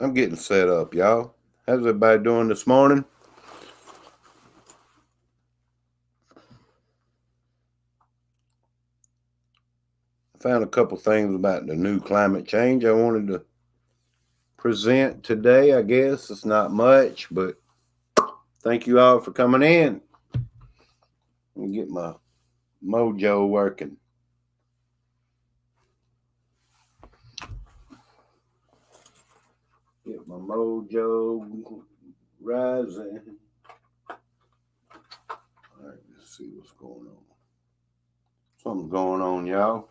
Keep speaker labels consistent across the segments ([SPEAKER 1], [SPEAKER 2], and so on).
[SPEAKER 1] I'm getting set up, y'all. How's everybody doing this morning? I found a couple things about the new climate change I wanted to present today. I guess it's not much, but thank you all for coming in. Let me get my mojo working. Get my mojo rising. All right, let's see what's going on. Something's going on, y'all.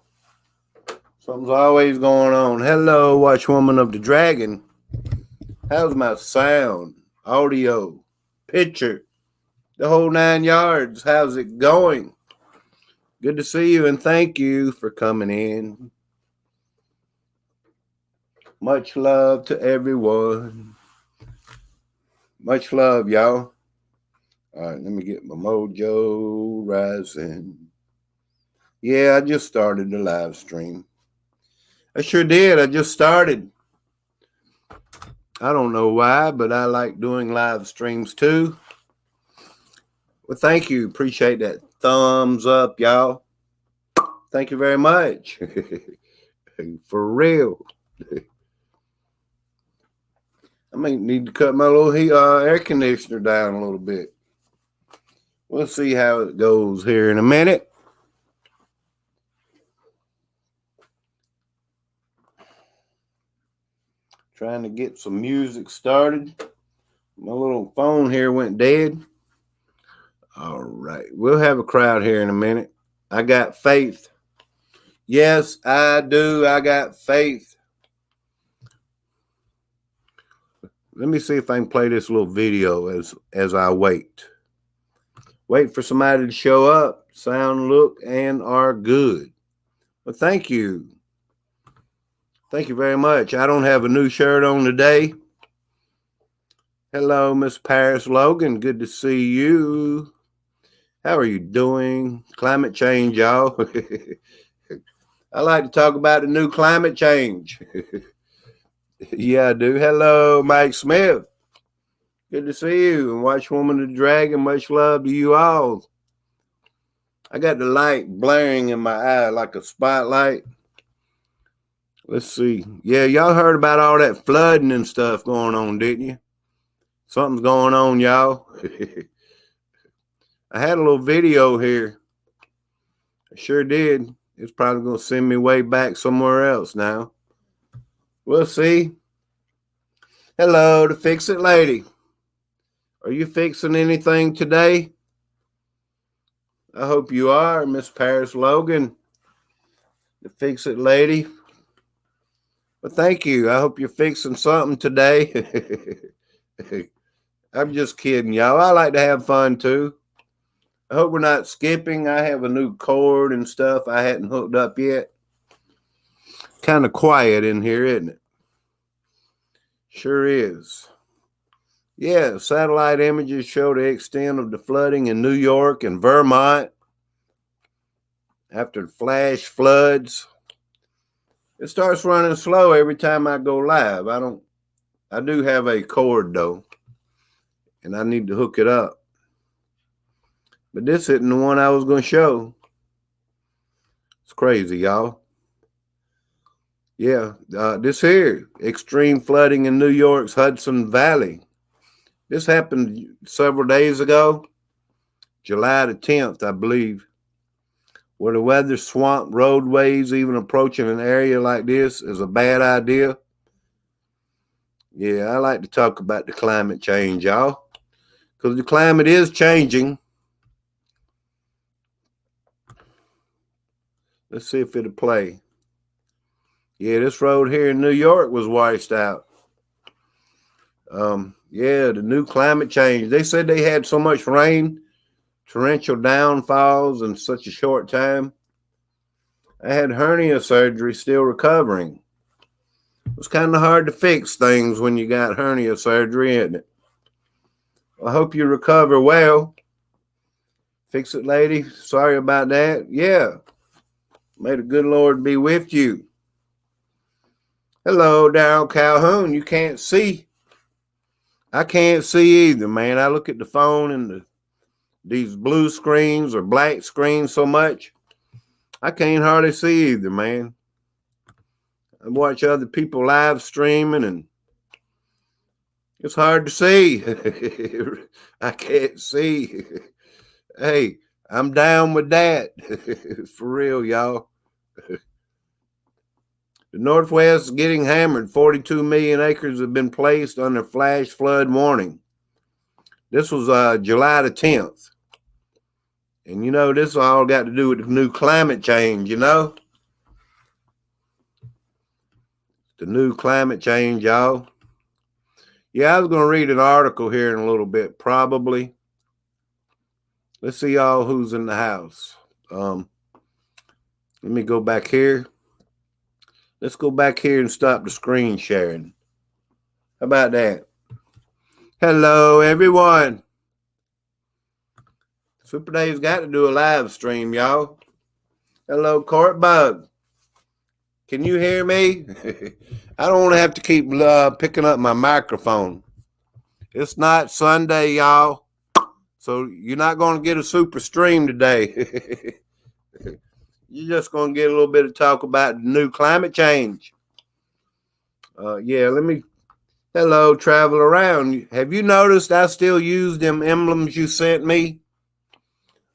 [SPEAKER 1] Something's always going on. Hello, Watchwoman of the Dragon. How's my sound, audio, picture, the whole 9 yards? How's it going? Good to see you, and thank you for coming in. Much love to everyone. Much love, y'all. All right, let me get my mojo rising. Yeah, I just started the live stream. I sure did. I just started. I don't know why, but I like doing live streams too. Well, thank you. Appreciate that thumbs up, y'all. Thank you very much. For real. I may need to cut my little air conditioner down a little bit. We'll see how it goes here in a minute. Trying to get some music started. My little phone here went dead. All right. We'll have a crowd here in a minute. I got faith. Yes, I do. I got faith. Let me see if I can play this little video as I wait. Wait for somebody to show up, sound, look, and are good. Well, thank you. Thank you very much. I don't have a new shirt on today. Hello, Miss Paris Logan. Good to see you. How are you doing? Climate change, y'all. I like to talk about the new climate change. Yeah, I do. Hello, Mike Smith. Good to see you. And Watchwoman of the Dragon, much love to you all. I got the light blaring in my eye like a spotlight. Let's see. Yeah, y'all heard about all that flooding and stuff going on, didn't you? Something's going on, y'all. I had a little video here. I sure did. It's probably going to send me way back somewhere else now. We'll see. Hello, the Fix It Lady. Are you fixing anything today? I hope you are, Miss Paris Logan, the Fix It Lady. Well, thank you. I hope you're fixing something today. I'm just kidding, y'all. I like to have fun too. I hope we're not skipping. I have a new cord and stuff I hadn't hooked up yet. Kind of quiet in here, isn't it? Sure is. Yeah, satellite images show the extent of the flooding in New York and Vermont after flash floods. It starts running slow every time I go live. I do have a cord though, and I need to hook it up. But this isn't the one I was going to show. It's crazy, y'all. Yeah, this here, extreme flooding in New York's Hudson Valley. This happened several days ago, July the 10th, I believe, where the weather swamped roadways. Even approaching an area like this is a bad idea. Yeah, I like to talk about the climate change, y'all, because the climate is changing. Let's see if it'll play. Yeah, this road here in New York was washed out. Yeah, the new climate change. They said they had so much rain, torrential downfalls in such a short time. I had hernia surgery, still recovering. It's kind of hard to fix things when you got hernia surgery, isn't it? I hope you recover well. Fix It Lady. Sorry about that. Yeah. May the good Lord be with you. Hello, Darryl Calhoun. You can't see. I can't see either, man. I look at the phone and these blue screens or black screens so much, I can't hardly see either, man. I watch other people live streaming and it's hard to see. I can't see. Hey, I'm down with that. For real, y'all. The Northwest is getting hammered. 42 million acres have been placed under flash flood warning. This was July the 10th. And you know, this all got to do with the new climate change, you know? The new climate change, y'all. Yeah, I was going to read an article here in a little bit, probably. Let's see y'all who's in the house. Let me go back here. Let's go back here and stop the screen sharing. How about that? Hello, everyone. Super Dave's got to do a live stream, y'all. Hello, Court Bug. Can you hear me? I don't want to have to keep picking up my microphone. It's not Sunday, y'all. So you're not going to get a super stream today. You're just going to get a little bit of talk about the new climate change. Hello, travel around. Have you noticed I still use them emblems you sent me?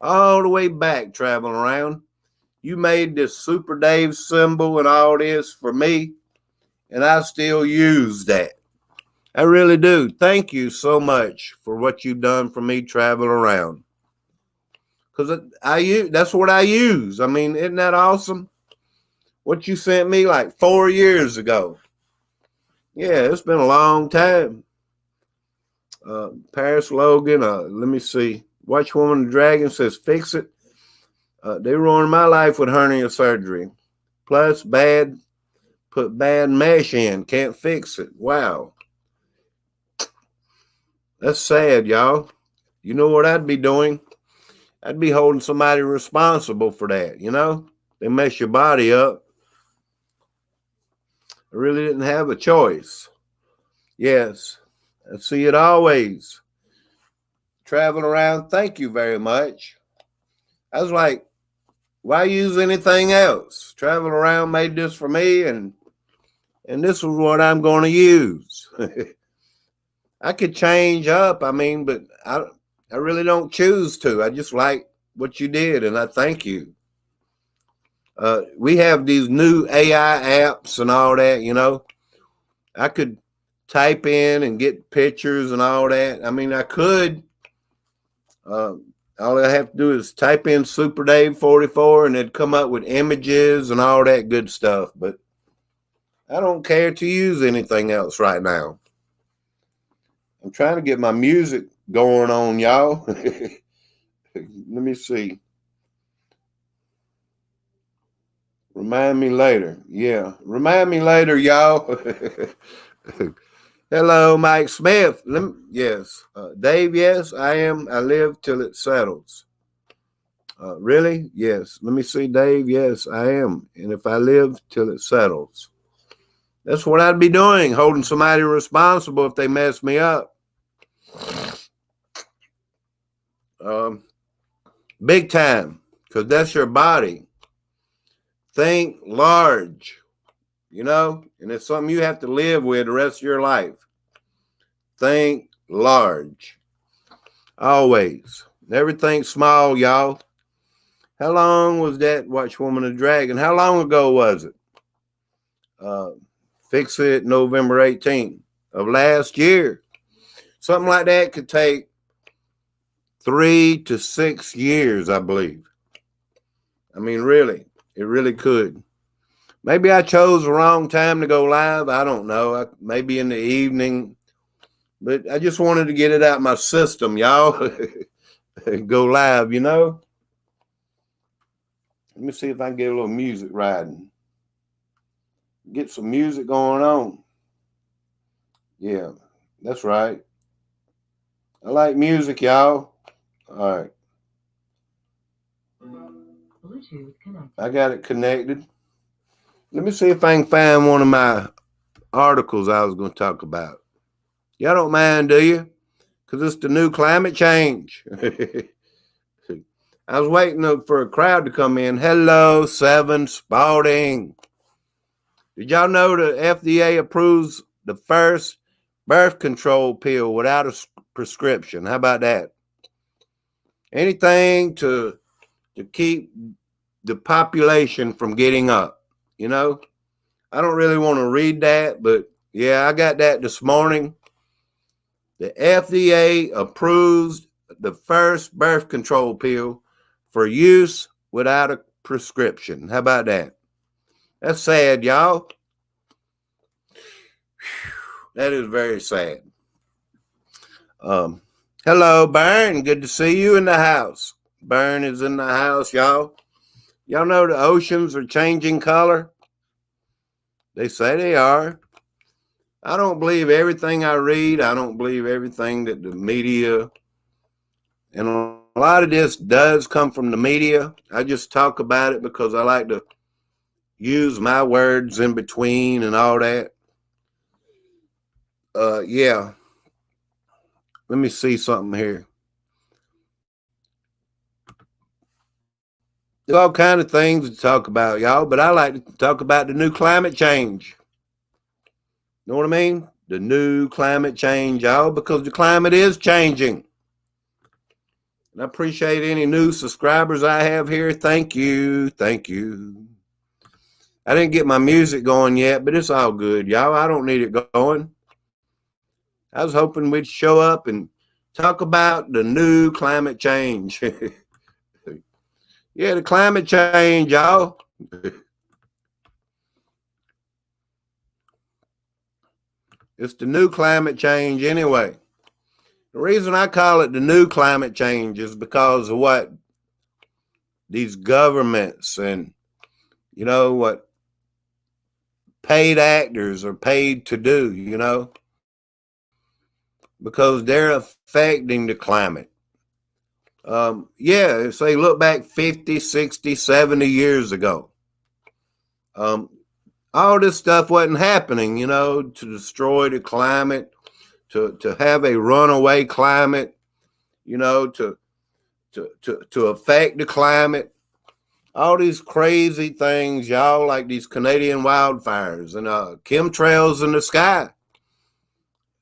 [SPEAKER 1] All the way back, traveling around. You made this Super Dave symbol and all this for me, and I still use that. I really do. Thank you so much for what you've done for me traveling around. Because that's what I use. I mean, isn't that awesome? What you sent me like 4 years ago. Yeah, it's been a long time. Paris Logan, let me see. Watch Woman the Dragon says, fix it. They ruined my life with hernia surgery. Plus, put bad mesh in. Can't fix it. Wow. That's sad, y'all. You know what I'd be doing? I'd be holding somebody responsible for that, you know? They mess your body up. I really didn't have a choice. Yes, I see it always. Traveling around, thank you very much. I was like, why use anything else? Traveling around made this for me, and this is what I'm going to use. I could change up, but I really don't choose to. I just like what you did, and I thank you. We have these new AI apps and all that, you know. I could type in and get pictures and all that. I mean, I could. All I have to do is type in Super Dave 44 and it'd come up with images and all that good stuff. But I don't care to use anything else right now. I'm trying to get my music going on, y'all. Let me see. Remind me later. Yeah, remind me later, y'all. Hello, Mike Smith. Yes. Dave, yes, I am. I live till it settles. Really? Yes. Let me see, Dave. Yes, I am. And if I live till it settles, that's what I'd be doing, holding somebody responsible if they mess me up. Big time, because that's your body. Think large, you know, and it's something you have to live with the rest of your life. Think large. Always. Never think small, y'all. How long was that Watch Woman and Dragon? How long ago was it? Fix it November 18th of last year. Something like that could take 3 to 6 years, I believe. I mean, really, it really could. Maybe I chose the wrong time to go live. I don't know. Maybe in the evening. But I just wanted to get it out of my system, y'all. Go live, you know. Let me see if I can get a little music riding. Get some music going on. Yeah, that's right. I like music, y'all. All right. I got it connected. Let me see if I can find one of my articles I was going to talk about. Y'all don't mind, do you? Because it's the new climate change. I was waiting for a crowd to come in. Hello, Seven Spalding. Did y'all know the FDA approves the first birth control pill without a prescription? How about that? Anything to keep the population from getting up, you know? I don't really want to read that, but yeah, I got that this morning. The FDA approves the first birth control pill for use without a prescription. How about that? That's sad, y'all. That is very sad. Hello, Burn. Good to see you in the house. Burn is in the house, y'all. Y'all know the oceans are changing color? They say they are. I don't believe everything I read. I don't believe everything that the media, and a lot of this does come from the media. I just talk about it because I like to use my words in between and all that. Yeah. Let me see something here. There's all kind of things to talk about, y'all, but I like to talk about the new climate change. Know what I mean? The new climate change, y'all, because the climate is changing. And I appreciate any new subscribers I have here. Thank you. Thank you. I didn't get my music going yet, but it's all good, y'all. I don't need it going. I was hoping we'd show up and talk about the new climate change. Yeah, the climate change, y'all. It's the new climate change anyway. The reason I call it the new climate change is because of what these governments and, you know, what paid actors are paid to do, you know, because they're affecting the climate. Yeah, say look back 50, 60, 70 years ago. All this stuff wasn't happening, you know, to destroy the climate, to have a runaway climate, you know, to affect the climate. All these crazy things, y'all, like these Canadian wildfires and chemtrails in the sky.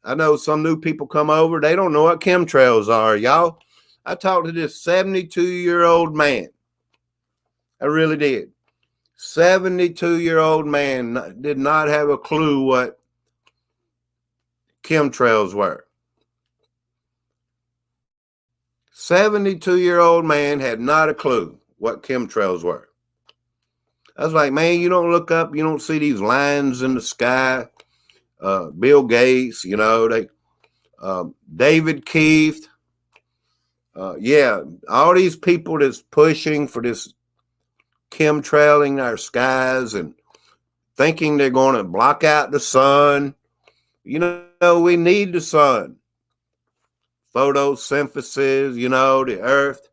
[SPEAKER 1] I know some new people come over, they don't know what chemtrails are, y'all. I talked to this 72-year-old man. I really did. 72-year-old man did not have a clue what chemtrails were. 72-year-old man had not a clue what chemtrails were. I was like, man, you don't look up, you don't see these lines in the sky. Bill Gates, you know, David Keith. Yeah, all these people that's pushing for this chemtrailing our skies and thinking they're going to block out the sun. You know, we need the sun. Photosynthesis, you know, the earth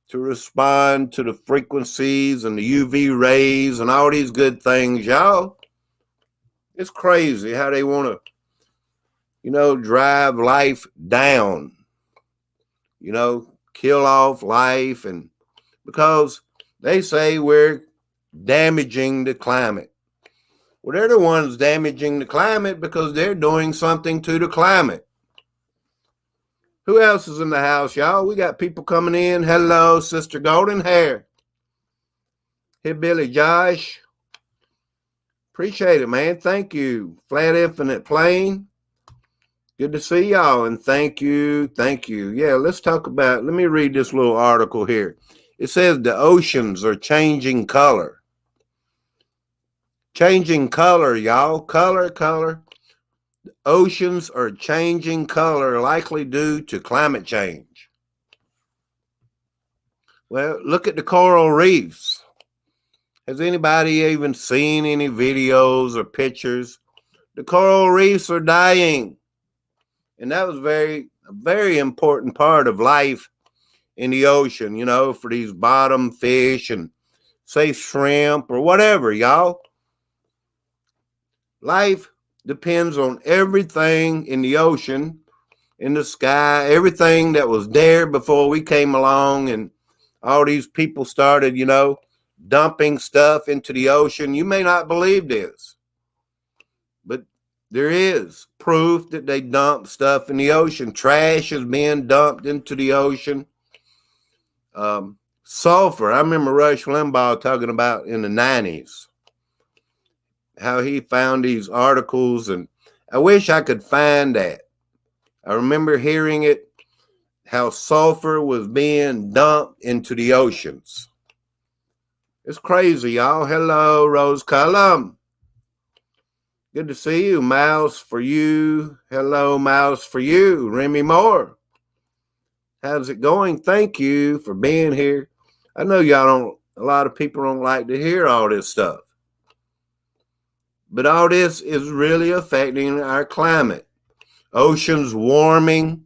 [SPEAKER 1] to respond to the frequencies and the UV rays and all these good things, y'all. It's crazy how they want to, you know, drive life down, you know, kill off life, and because they say we're damaging the climate. Well, they're the ones damaging the climate because they're doing something to the climate. Who else is in the house, y'all? We got people coming in. Hello, Sister Golden Hair. Hey, Billy Josh. Appreciate it, man. Thank you. Flat Infinite Plane. Good to see y'all, and thank you. Thank you. Yeah, let's talk about, let me read this little article here. It says the oceans are changing color. Changing color, y'all. Color. The oceans are changing color, likely due to climate change. Well, look at the coral reefs. Has anybody even seen any videos or pictures? The coral reefs are dying. And that was a very important part of life in the ocean, you know, for these bottom fish and say shrimp or whatever, y'all. Life depends on everything in the ocean, in the sky, everything that was there before we came along, and all these people started, dumping stuff into the ocean. You may not believe this, but there is proof that they dump stuff in the ocean. Trash is being dumped into the ocean. Sulfur. I remember Rush Limbaugh talking about in the 90s how he found these articles, and I wish I could find that. I remember hearing it, how sulfur was being dumped into the oceans. It's crazy, y'all. Hello, Rose Cullum. Good to see you. Mouse for you. Hello, Mouse for you. Remy Moore. How's it going? Thank you for being here. I know a lot of people don't like to hear all this stuff. But all this is really affecting our climate. Oceans warming.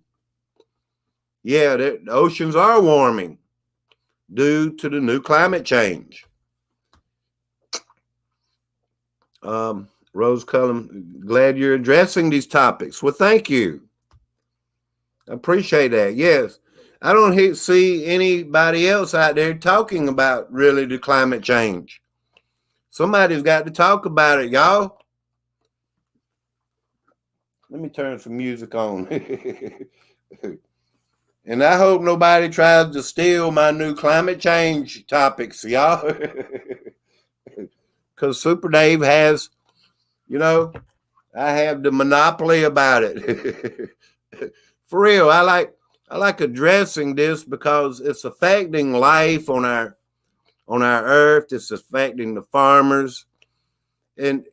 [SPEAKER 1] Yeah, the oceans are warming due to the new climate change. Rose Cullum, glad you're addressing these topics. Well, thank you. I appreciate that. Yes. I don't see anybody else out there talking about really the climate change. Somebody's got to talk about it, y'all. Let me turn some music on. And I hope nobody tries to steal my new climate change topics, y'all. Because Super Dave has, I have the monopoly about it. For real, I like addressing this because it's affecting life on our earth. It's affecting the farmers. And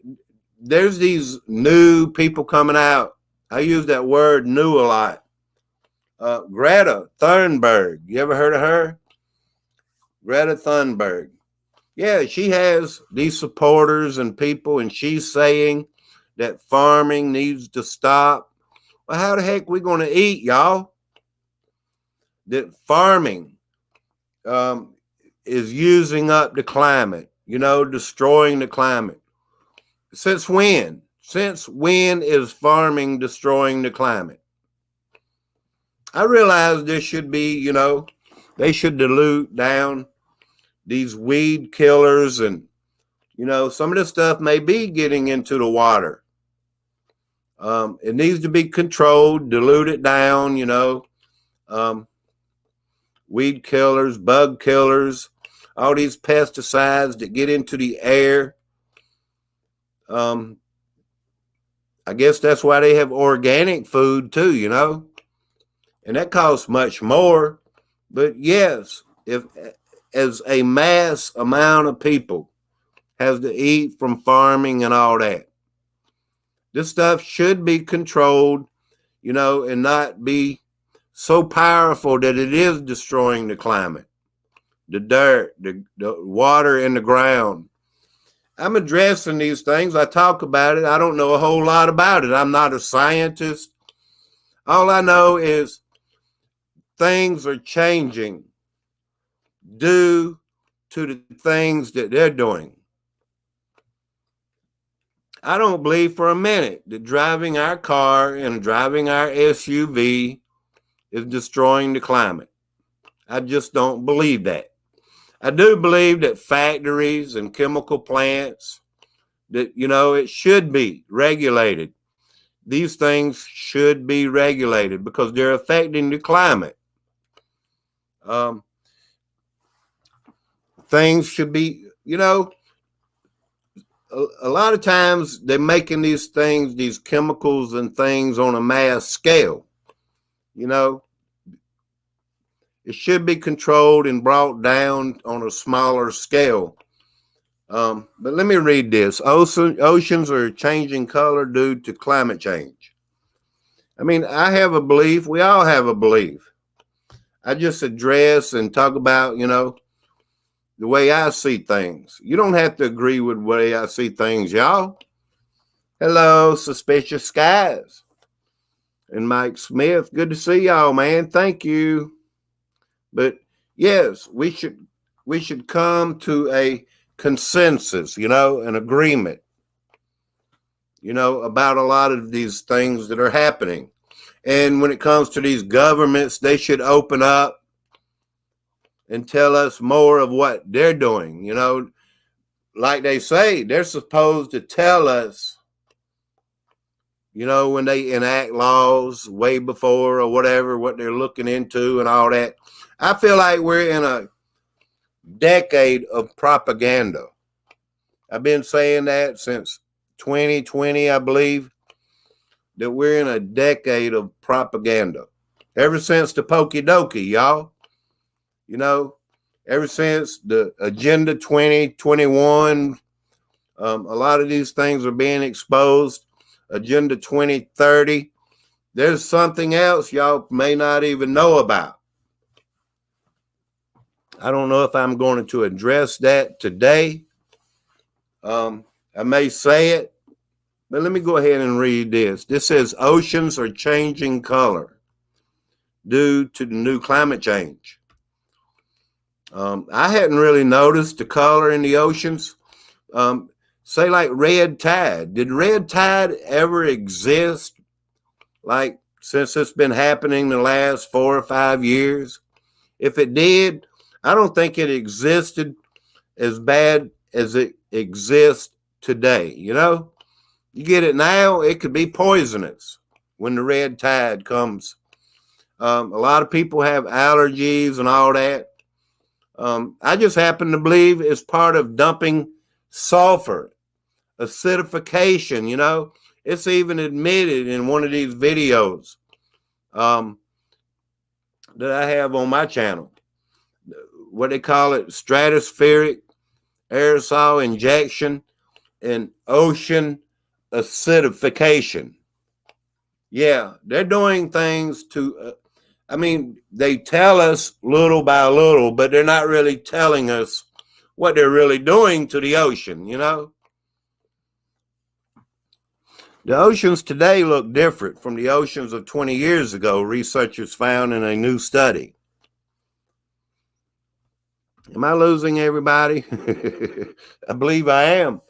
[SPEAKER 1] there's these new people coming out. I use that word new a lot. Greta Thunberg. You ever heard of her? Greta Thunberg. Yeah, she has these supporters and people, and she's saying that farming needs to stop. Well, how the heck are we going to eat, y'all? That farming is using up the climate, destroying the climate. Since when? Since when is farming destroying the climate? I realize this should be, they should dilute down these weed killers, and, some of this stuff may be getting into the water. It needs to be controlled, diluted down, weed killers, bug killers, all these pesticides that get into the air. I guess that's why they have organic food too, and that costs much more. But yes, if as a mass amount of people has to eat from farming and all that, this stuff should be controlled, and not be so powerful that it is destroying the climate, the dirt, the water in the ground. I'm addressing these things. I talk about it. I don't know a whole lot about it. I'm not a scientist. All I know is things are changing due to the things that they're doing. I don't believe for a minute that driving our car and driving our SUV is destroying the climate. I just don't believe that. I do believe that factories and chemical plants, that, it should be regulated. These things should be regulated because they're affecting the climate. Things should be, a lot of times they're making these things, these chemicals and things on a mass scale. It should be controlled and brought down on a smaller scale. But let me read this. Oceans are changing color due to climate change. I mean, I have a belief. We all have a belief. I just address and talk about, the way I see things. You don't have to agree with the way I see things, y'all. Hello, Suspicious Skies. And Mike Smith. Good to see y'all, man. Thank you. But yes, we should come to a consensus, an agreement. about a lot of these things that are happening. And when it comes to these governments, they should open up and tell us more of what they're doing. Like they say, they're supposed to tell us, when they enact laws way before or whatever, what they're looking into and all that. I feel like we're in a decade of propaganda. I've been saying that since 2020, I believe, that we're in a decade of propaganda. Ever since the Pokey Dokey, y'all. Ever since the Agenda 2021, a lot of these things are being exposed. Agenda 2030. There's something else y'all may not even know about. I don't know if I'm going to address that today. I may say it, but let me go ahead and read this. This says oceans are changing color due to the new climate change. I hadn't really noticed the color in the oceans. Say like red tide. Did red tide ever exist? Like since it's been happening the last 4 or 5 years? If it did, I don't think it existed as bad as it exists today. You get it now, it could be poisonous when the red tide comes. A lot of people have allergies and all that. I just happen to believe it's part of dumping sulfur, acidification. It's even admitted in one of these videos that I have on my channel. What they call it, stratospheric aerosol injection and ocean acidification. Yeah, they're doing things to, they tell us little by little, but they're not really telling us what they're really doing to the ocean, The oceans today look different from the oceans of 20 years ago, researchers found in a new study. Am I losing everybody? I believe I am.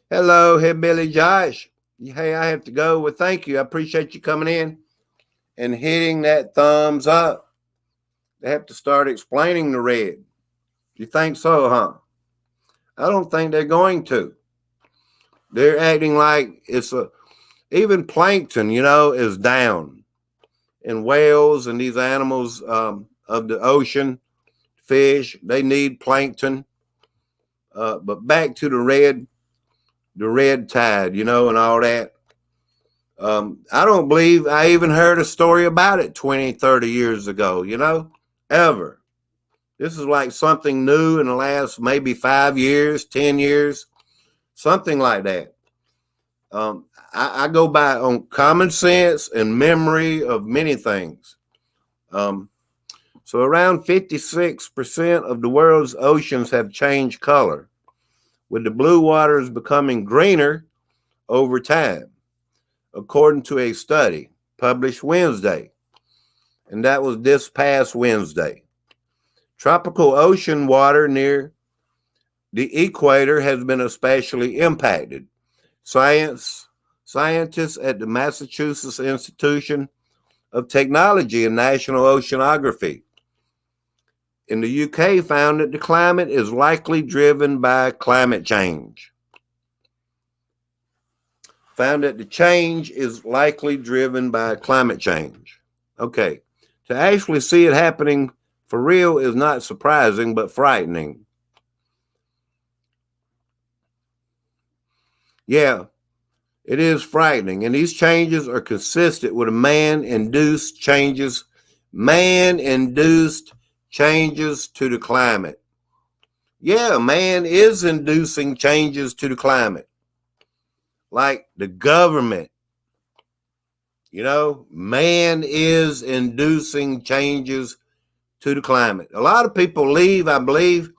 [SPEAKER 1] Hello, hey, Billy Josh. Hey, I have to go. Well, thank you. I appreciate you coming in and hitting that thumbs up. They have to start explaining the red. You think so, huh? I don't think they're going to. They're acting like even plankton, is down. And whales and these animals of the ocean, fish, they need plankton. But back to the red tide, and all that. I don't believe I even heard a story about it 20, 30 years ago, ever. This is like something new in the last maybe 5 years, 10 years, something like that. I go by on common sense and memory of many things. So around 56% of the world's oceans have changed color, with the blue waters becoming greener over time, according to a study published Wednesday. And that was this past Wednesday. Tropical ocean water near the equator has been especially impacted. Scientists at the Massachusetts Institute of Technology and National Oceanography in the UK found that the climate is likely driven by climate change. Found that the change is likely driven by climate change. Okay, to actually see it happening for real is not surprising, but frightening. Yeah, it is frightening. And these changes are consistent with man-induced changes to the climate. Yeah, man is inducing changes to the climate. Like the government, man is inducing changes to the climate. A lot of people leave, I believe,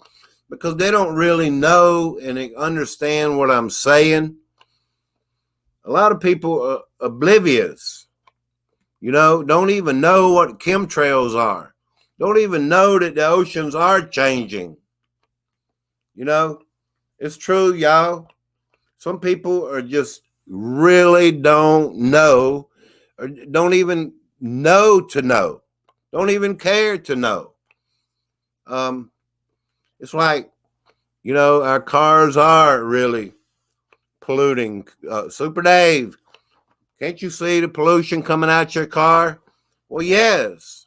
[SPEAKER 1] because they don't really know and understand what I'm saying. A lot of people are oblivious, don't even know what chemtrails are. Don't even know that the oceans are changing. It's true, y'all. Some people are just really don't know, or don't even know to know, don't even care to know. Um, it's like, our cars are really polluting. Super Dave, can't you see the pollution coming out your car? Well, yes.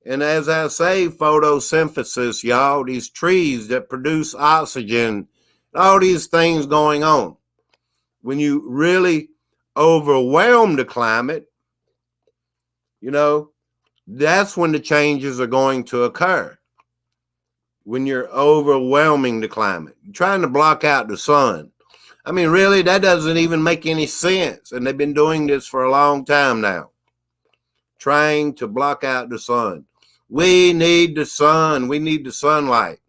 [SPEAKER 1] And as I say, photosynthesis, y'all, these trees that produce oxygen, all these things going on. When you really overwhelm the climate, that's when the changes are going to occur. When you're overwhelming the climate, you're trying to block out the sun. I mean, really, that doesn't even make any sense. And they've been doing this for a long time now, trying to block out the sun. We need the sun. We need the sunlight.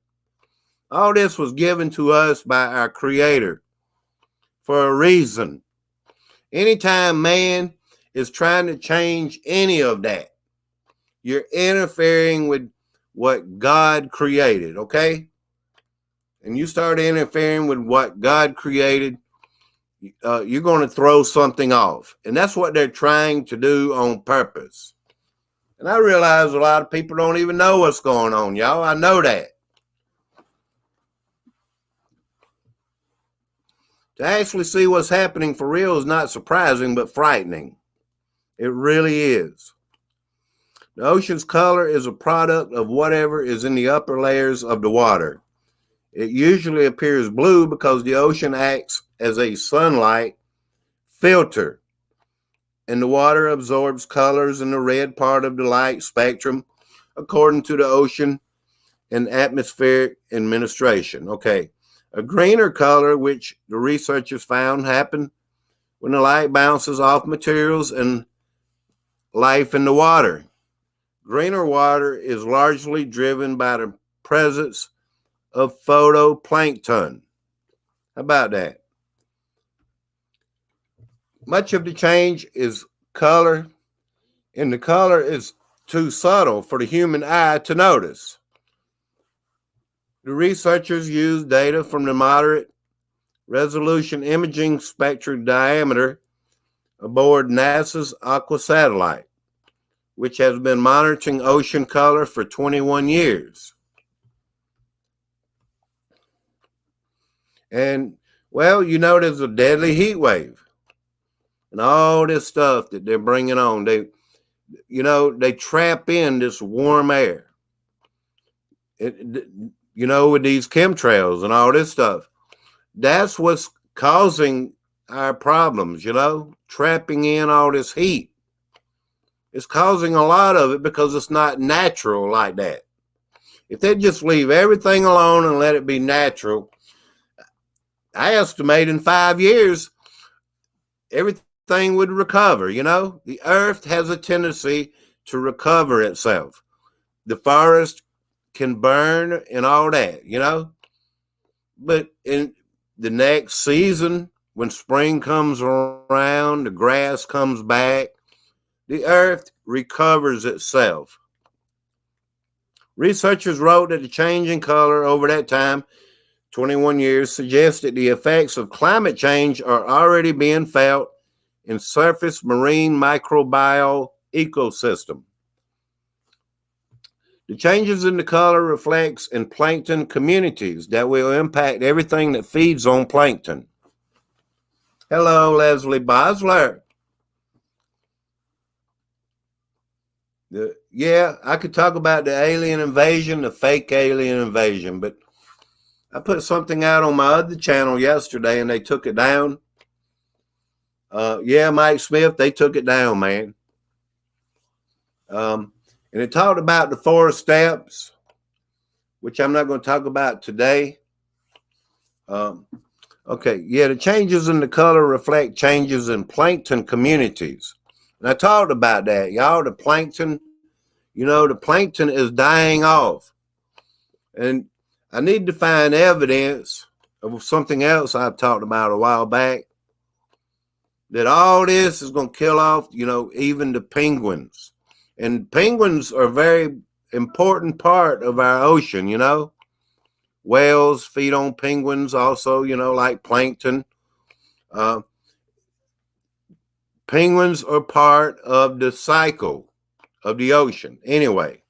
[SPEAKER 1] All this was given to us by our Creator for a reason. Anytime man is trying to change any of that, you're interfering with what God created, okay? And you start interfering with what God created, you're going to throw something off. And that's what they're trying to do on purpose. And I realize a lot of people don't even know what's going on, y'all. I know that. To actually see what's happening for real is not surprising, but frightening. It really is. The ocean's color is a product of whatever is in the upper layers of the water. It usually appears blue because the ocean acts as a sunlight filter, and the water absorbs colors in the red part of the light spectrum according to the ocean and atmospheric administration. Okay, a greener color, which the researchers found happened when the light bounces off materials and life in the water. Greener water is largely driven by the presence of phytoplankton. How about that? Much of the change is color, and the color is too subtle for the human eye to notice. The researchers used data from the moderate resolution imaging spectrodiometer aboard NASA's Aqua satellite, which has been monitoring ocean color for 21 years. And, well, there's a deadly heat wave and all this stuff that they're bringing on. They trap in this warm air, with these chemtrails and all this stuff. That's what's causing our problems, trapping in all this heat. It's causing a lot of it because it's not natural like that. If they just leave everything alone and let it be natural, I estimate in 5 years, everything would recover. The earth has a tendency to recover itself. The forest can burn and all that, but in the next season, when spring comes around, the grass comes back, the earth recovers itself. Researchers wrote that the change in color over that time, 21 years, suggests that the effects of climate change are already being felt in surface marine microbial ecosystem. The changes in the color reflects in plankton communities that will impact everything that feeds on plankton. Hello, Leslie Bosler. Yeah, I could talk about the alien invasion, the fake alien invasion, but I put something out on my other channel yesterday and they took it down. Mike Smith, they took it down, man. And it talked about the 4 steps, which I'm not going to talk about today. The changes in the color reflect changes in plankton communities. And I talked about that, y'all. The plankton, the plankton is dying off. And I need to find evidence of something else I talked about a while back, that all this is going to kill off, even the penguins. And penguins are a very important part of our ocean, Whales feed on penguins also, like plankton. penguins are part of the cycle of the ocean. Anyway,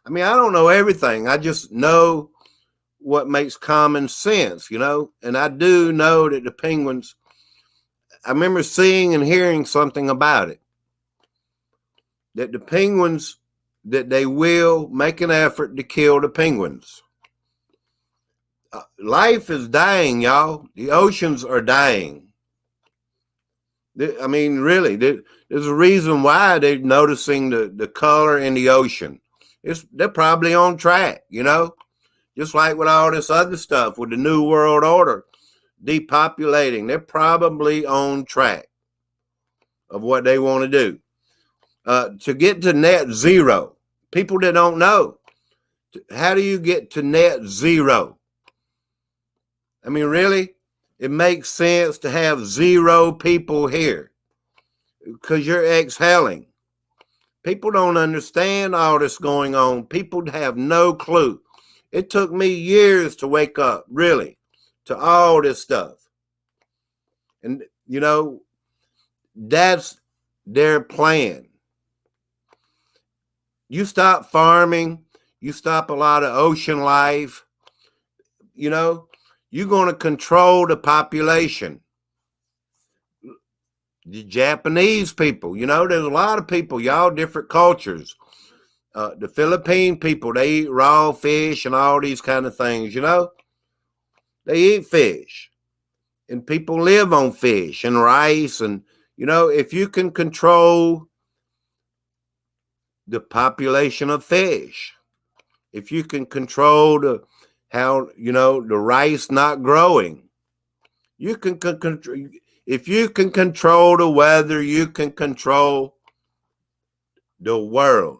[SPEAKER 1] I mean, I don't know everything. I just know what makes common sense, and I do know that the penguins, I remember seeing and hearing something about it, that the penguins, that they will make an effort to kill the penguins. Life is dying, y'all. The oceans are dying. I mean, really, there's a reason why they're noticing the color in the ocean. They're probably on track, just like with all this other stuff with the New World Order, depopulating. They're probably on track of what they want to do. To get to net zero, people that don't know, how do you get to net zero? I mean, really, it makes sense to have zero people here because you're exhaling. People don't understand all this going on. People have no clue. It took me years to wake up, really, to all this stuff. And, that's their plan. You stop farming, you stop a lot of ocean life, you're going to control the population. The Japanese people, there's a lot of people, y'all, different cultures. The Philippine people, they eat raw fish and all these kind of things, They eat fish. And people live on fish and rice. And, if you can control the population of fish, if you can control the rice not growing, you can control. If you can control the weather, you can control the world.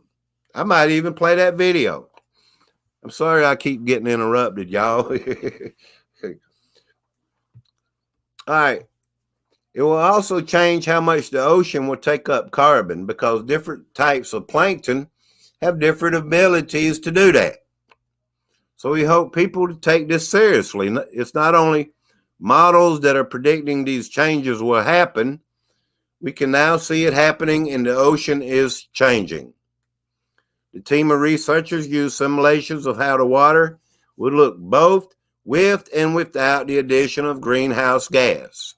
[SPEAKER 1] I might even play that video. I'm sorry I keep getting interrupted, y'all. All right. It will also change how much the ocean will take up carbon because different types of plankton have different abilities to do that. So we hope people to take this seriously. It's not only models that are predicting these changes will happen. We can now see it happening and the ocean is changing. The team of researchers used simulations of how the water would look both with and without the addition of greenhouse gas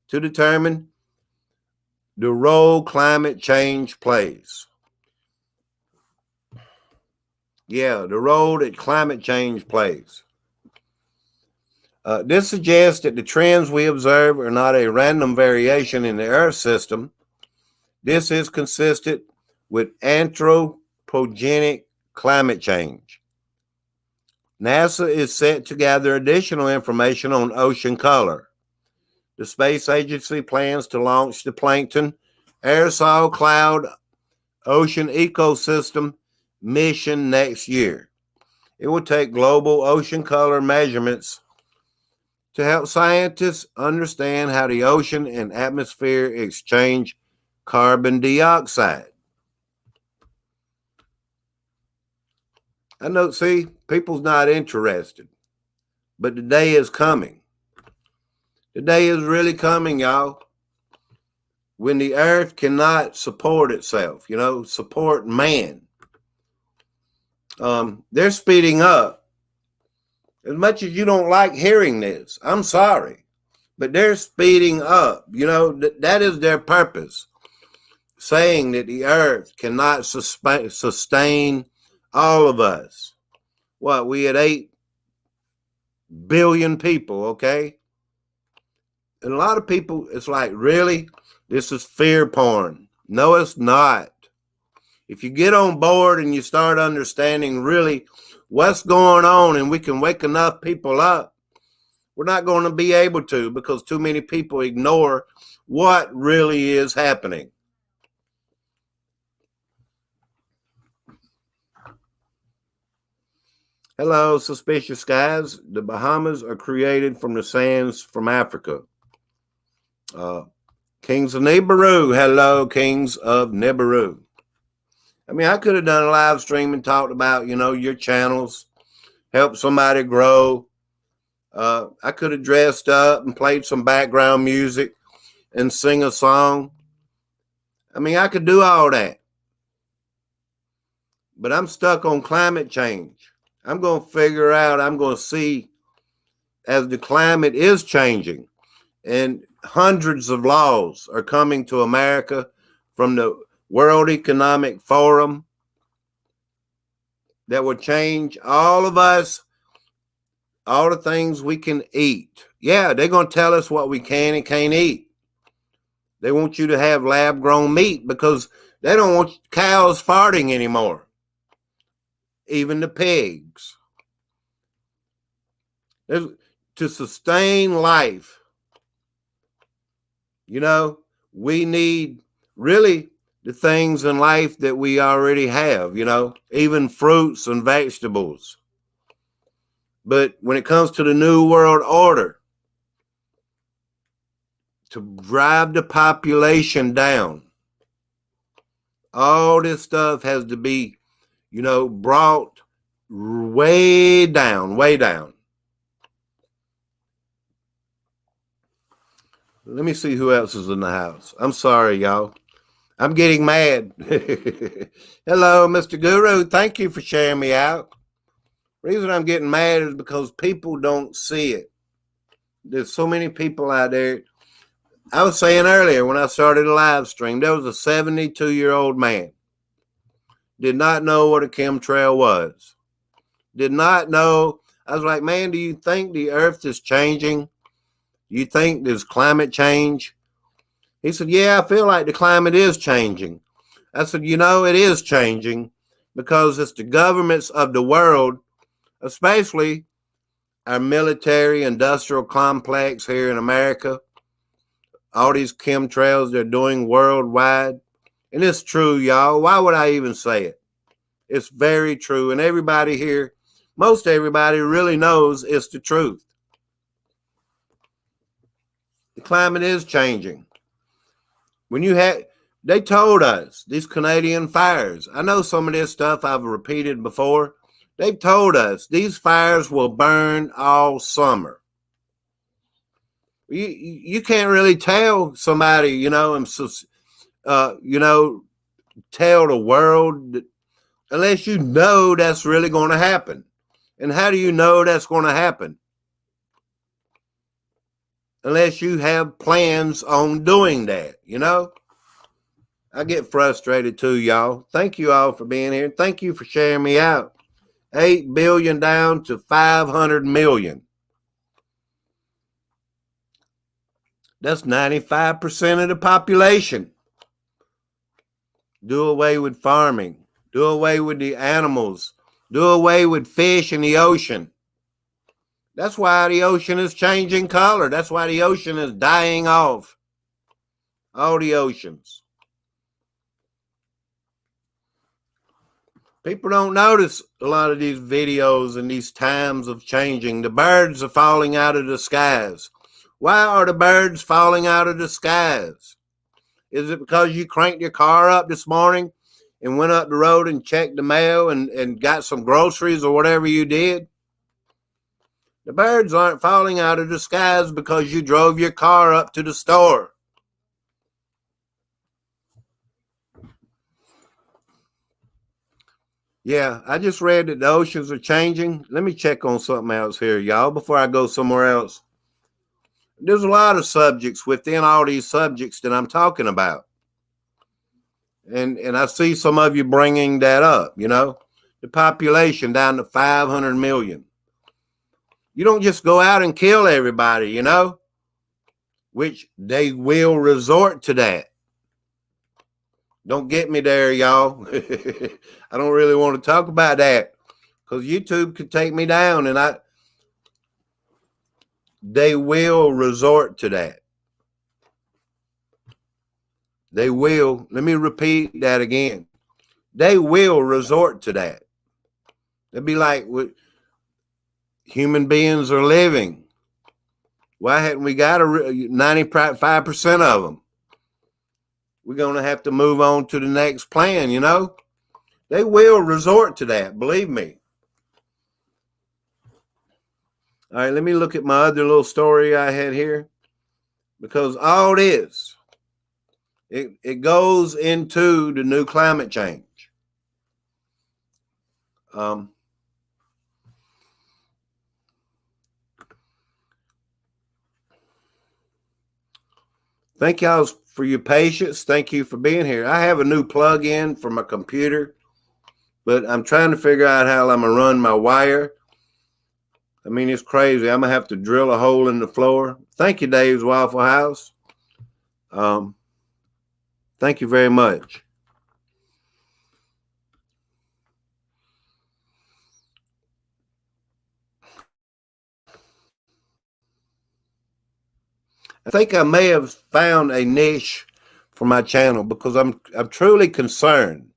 [SPEAKER 1] to determine the role climate change plays. Yeah, the role that climate change plays. This suggests that the trends we observe are not a random variation in the Earth system. This is consistent with anthropogenic climate change. NASA is set to gather additional information on ocean color. The space agency plans to launch the Plankton Aerosol Cloud Ocean Ecosystem mission next year. It will take global ocean color measurements to help scientists understand how the ocean and atmosphere exchange carbon dioxide. I know, see, people's not interested, but the day is coming. The day is really coming, y'all, when the earth cannot support itself, support man. They're speeding up. As much as you don't like hearing this, I'm sorry, but they're speeding up. That is their purpose, saying that the earth cannot sustain all of us. We had 8 billion people, okay? And a lot of people, it's like, really? This is fear porn. No, it's not. If you get on board and you start understanding really what's going on and we can wake enough people up, we're not going to be able to because too many people ignore what really is happening. Hello, suspicious skies. The Bahamas are created from the sands from Africa. Kings of Nibiru. Hello, Kings of Nibiru. I mean, I could have done a live stream and talked about, your channels, help somebody grow. I could have dressed up and played some background music and sing a song. I mean, I could do all that. But I'm stuck on climate change. I'm going to figure out, I'm going to see as the climate is changing and hundreds of laws are coming to America from the World Economic Forum that will change all of us, all the things we can eat. Yeah, they're going to tell us what we can and can't eat. They want you to have lab grown meat because they don't want cows farting anymore. Even the pigs. To sustain life, we need really the things in life that we already have, even fruits and vegetables. But when it comes to the New World Order, to drive the population down, all this stuff has to be, brought way down, way down. Let me see who else is in the house. I'm sorry, y'all. I'm getting mad. Hello, Mr. Guru. Thank you for sharing me out. The reason I'm getting mad is because people don't see it. There's so many people out there. I was saying earlier when I started a live stream, there was a 72-year-old man. Did not know what a chemtrail was. Did not know. I was like, man, do you think the earth is changing? Do you think there's climate change? He said, yeah, I feel like the climate is changing. I said, it is changing because it's the governments of the world, especially our military industrial complex here in America, all these chemtrails they're doing worldwide. And it's true, y'all. Why would I even say it? It's very true. And everybody here, most everybody really knows it's the truth. The climate is changing. They told us, these Canadian fires, I know some of this stuff I've repeated before. They've told us these fires will burn all summer. You can't really tell somebody, and tell the world unless you know that's really going to happen. And how do you know that's going to happen? Unless you have plans on doing that, I get frustrated too, y'all. Thank you all for being here. Thank you for sharing me out. 8 billion down to 500 million. That's 95% of the population. Do away with farming. Do away with the animals. Do away with fish in the ocean. That's why the ocean is changing color. That's why the ocean is dying off. All the oceans. People don't notice a lot of these videos and these times of changing. The birds are falling out of the skies. Why are the birds falling out of the skies? Is it because you cranked your car up this morning and went up the road and checked the mail and got some groceries or whatever you did? The birds aren't falling out of the skies because you drove your car up to the store. Yeah, I just read that the oceans are changing. Let me check on something else here, y'all, before I go somewhere else. There's a lot of subjects within all these subjects that I'm talking about. And I see some of you bringing that up, the population down to 500 million. You don't just go out and kill everybody, which they will resort to that. Don't get me there, y'all. I don't really want to talk about that because YouTube could take me down and they will resort to that. They will. Let me repeat that again. They will resort to that. It'd be like what human beings are living. Why hadn't we got 95% of them? We're going to have to move on to the next plan, They will resort to that, believe me. All right, let me look at my other little story I had here. Because all this It goes into the new climate change. Thank y'all for your patience. Thank you for being here. I have a new plug-in for my computer, but I'm trying to figure out how I'm going to run my wire. I mean, it's crazy. I'm going to have to drill a hole in the floor. Thank you, Dave's Waffle House. Thank you very much. I think I may have found a niche for my channel because I'm truly concerned.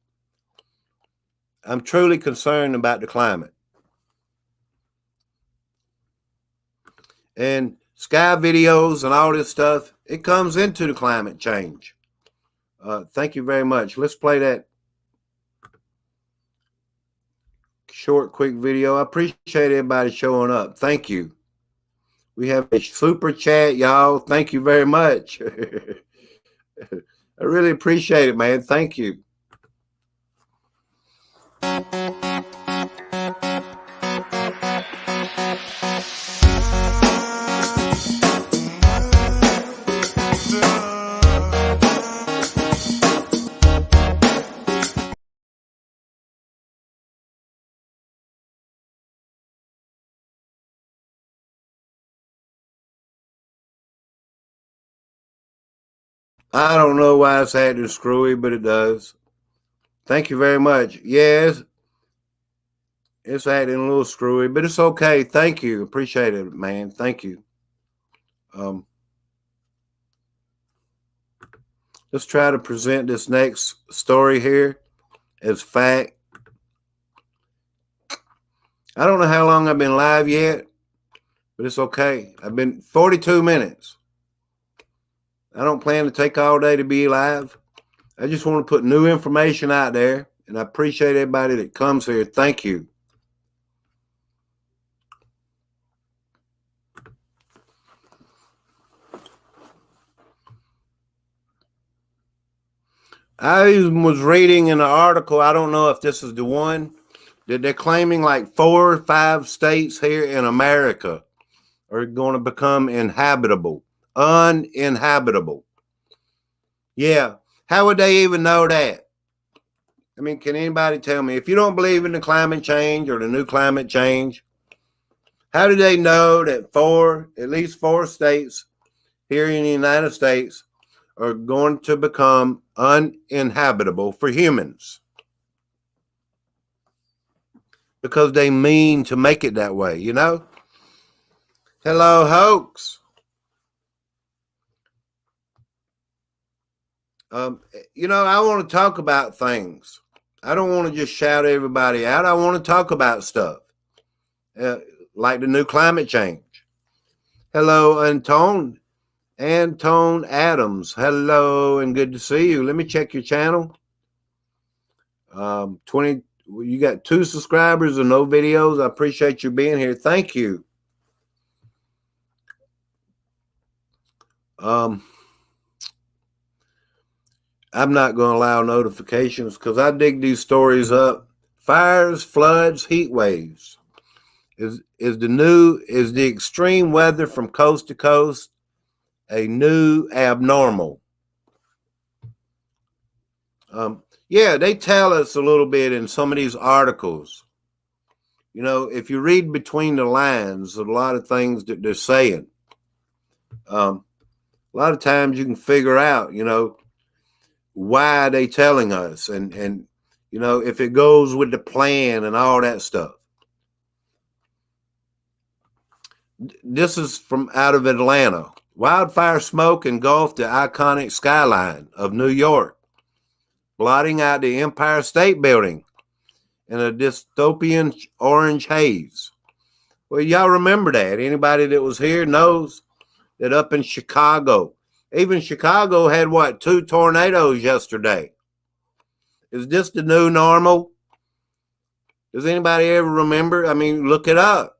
[SPEAKER 1] I'm truly concerned about the climate. And sky videos and all this stuff, it comes into the climate change. Thank you very much. Let's play that short, quick video. I appreciate everybody showing up. Thank you. We have a super chat, y'all. Thank you very much. I really appreciate it, man. Thank you. I don't know why it's acting screwy, but it does. Thank you very much. Yes, it's acting a little screwy, but it's okay. Thank you. Appreciate it, man. Thank you. Let's try to present this next story here as fact. I don't know how long I've been live yet, but it's okay. I've been 42 minutes. I don't plan to take all day to be live. I just want to put new information out there, and I appreciate everybody that comes here. Thank you. I was reading in an article, I don't know if this is the one, that they're claiming like 4 or 5 states here in America are going to become uninhabitable. Yeah. How would they even know that? I mean, can anybody tell me? If you don't believe in the climate change or the new climate change, how do they know that at least 4 states here in the United States are going to become uninhabitable for humans? Because they mean to make it that way, you know? Hello, hoax. You know, I want to talk about things. I don't want to just shout everybody out. I want to talk about stuff like the new climate change. Hello, Anton Adams. Hello, and good to see you. Let me check your channel. 20. You got 2 subscribers and no videos. I appreciate you being here. Thank you. I'm not going to allow notifications because I dig these stories up. Fires, floods, heat waves. Is the extreme weather from coast to coast a new abnormal? Yeah, they tell us a little bit in some of these articles. You know, if you read between the lines, a lot of things that they're saying. A lot of times you can figure out, you know, why they telling us and you know, if it goes with the plan and all that stuff. This is from out of Atlanta. Wildfire smoke engulfed the iconic skyline of New York, blotting out the Empire State Building in a dystopian orange haze. Well, y'all remember that. Anybody that was here knows that up in Chicago, even Chicago had what, 2 tornadoes yesterday. Is this the new normal? Does anybody ever remember? I mean, look it up.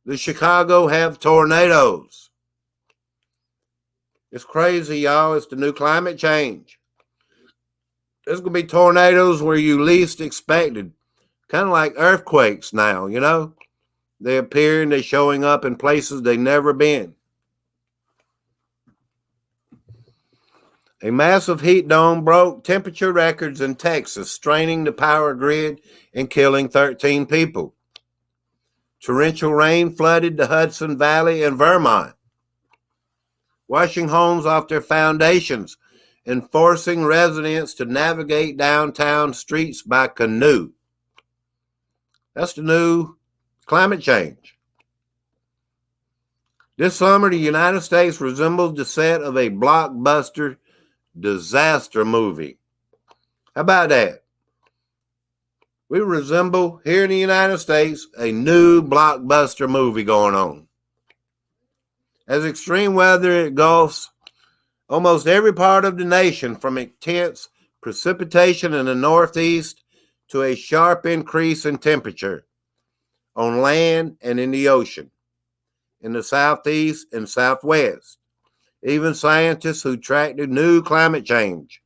[SPEAKER 1] Does Chicago have tornadoes? It's crazy, y'all. It's the new climate change. There's going to be tornadoes where you least expected. Kind of like earthquakes now, you know? They appear and they're showing up in places they've never been. A massive heat dome broke temperature records in Texas, straining the power grid and killing 13 people. Torrential rain flooded the Hudson Valley in Vermont, washing homes off their foundations and forcing residents to navigate downtown streets by canoe. That's the new climate change. This summer, the United States resembles the set of a blockbuster disaster movie. How about that? We resemble, here in the United States, a new blockbuster movie going on. As extreme weather engulfs almost every part of the nation, from intense precipitation in the Northeast to a sharp increase in temperature on land and in the ocean, in the Southeast and Southwest. Even scientists who track the new climate change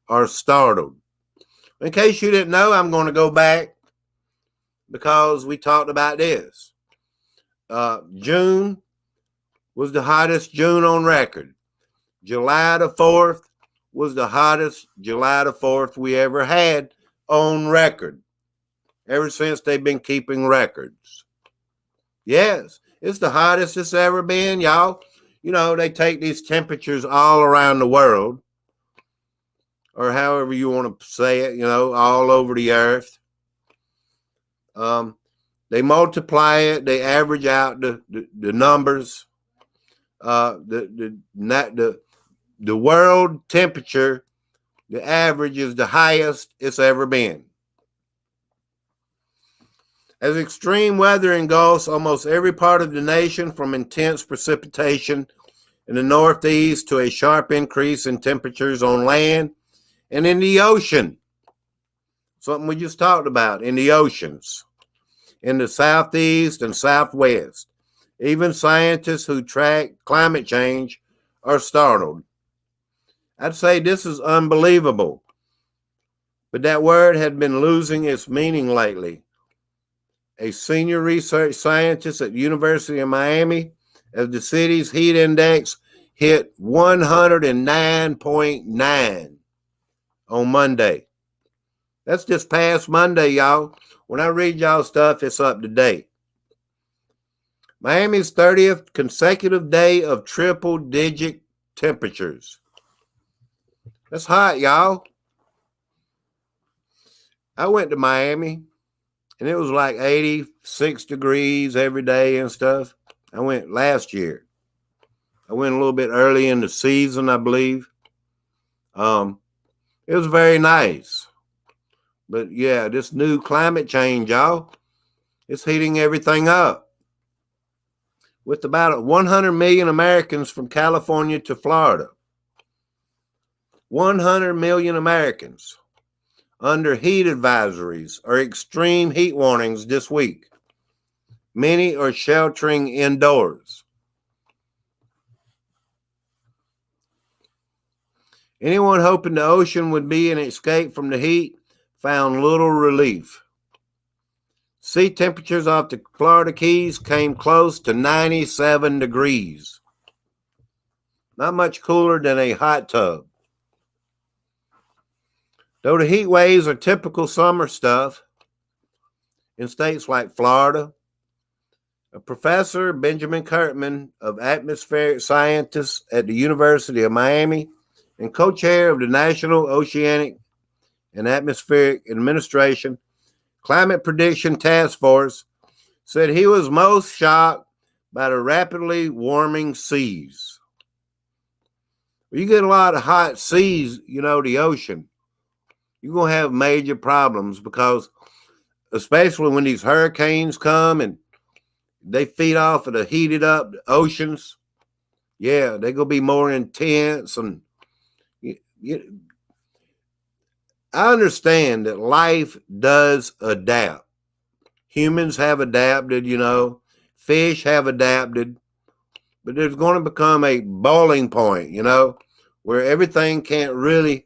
[SPEAKER 1] are startled. In case you didn't know, I'm going to go back because we talked about this. June was the hottest June on record. July the 4th was the hottest July the 4th we ever had on record. Ever since they've been keeping records. Yes, it's the hottest it's ever been, y'all. You know, they take these temperatures all around the world, or however you want to say it, you know, all over the earth. They multiply it, they average out the numbers. The world temperature, the average is the highest it's ever been. As extreme weather engulfs almost every part of the nation, from intense precipitation in the Northeast to a sharp increase in temperatures on land and in the ocean, something we just talked about, in the oceans, in the Southeast and Southwest. Even scientists who track climate change are startled. I'd say this is unbelievable, but that word had been losing its meaning lately. A senior research scientist at the University of Miami, as the city's heat index hit 109.9 on Monday. That's this past Monday, y'all. When I read y'all stuff, it's up to date. Miami's 30th consecutive day of triple-digit temperatures. That's hot, y'all. I went to Miami, and it was like 86 degrees every day and stuff. I went last year. I went a little bit early in the season, I believe. It was very nice. But yeah, this new climate change, y'all, it's heating everything up. With about 100 million Americans from California to Florida. 100 million Americans under heat advisories or extreme heat warnings this week. Many are sheltering indoors. Anyone hoping the ocean would be an escape from the heat found little relief. Sea temperatures off the Florida Keys came close to 97 degrees. Not much cooler than a hot tub. Though the heat waves are typical summer stuff in states like Florida, a professor, Benjamin Kirkman, of atmospheric scientists at the University of Miami and co-chair of the National Oceanic and Atmospheric Administration Climate Prediction Task Force, said he was most shocked by the rapidly warming seas. You get a lot of hot seas, you know, the ocean, you're going to have major problems because especially when these hurricanes come and they feed off of the heated up oceans, yeah, they're going to be more intense. And I understand that life does adapt. Humans have adapted, you know, fish have adapted, but there's going to become a boiling point, where everything can't really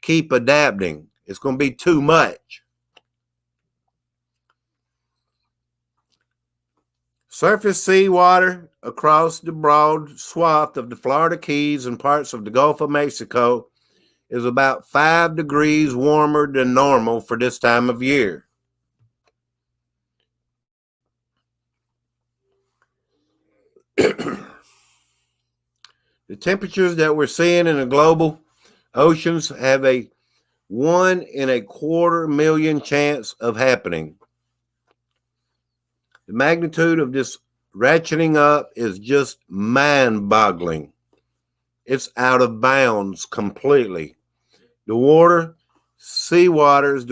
[SPEAKER 1] keep adapting. It's going to be too much. Surface seawater across the broad swath of the Florida Keys and parts of the Gulf of Mexico is about 5 degrees warmer than normal for this time of year. The temperatures that we're seeing in the global oceans have a 1 in a quarter million chance of happening. The magnitude of this ratcheting up is just mind-boggling. It's out of bounds completely. The warmer seawaters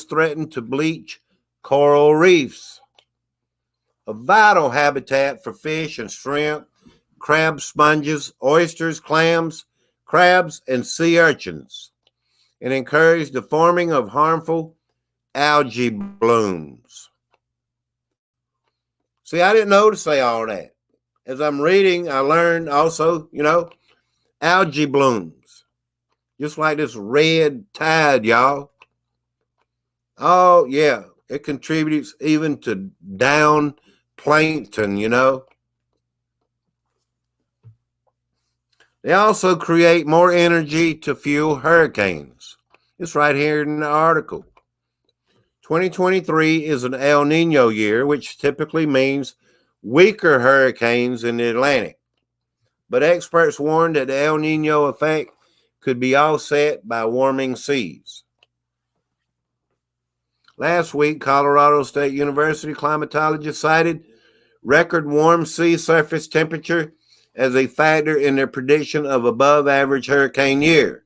[SPEAKER 1] threaten to bleach coral reefs, a vital habitat for fish and shrimp, crab sponges, oysters, clams, crabs, and sea urchins, and encourage the forming of harmful algae blooms. See, I didn't know to say all that. As I'm reading, I learned also, algae blooms. Just like this red tide, y'all. Oh, yeah. It contributes even to down plankton, They also create more energy to fuel hurricanes. It's right here in the article. 2023 is an El Nino year, which typically means weaker hurricanes in the Atlantic. But experts warn that the El Nino effect could be offset by warming seas. Last week, Colorado State University climatologists cited record warm sea surface temperature as a factor in their prediction of above average hurricane year,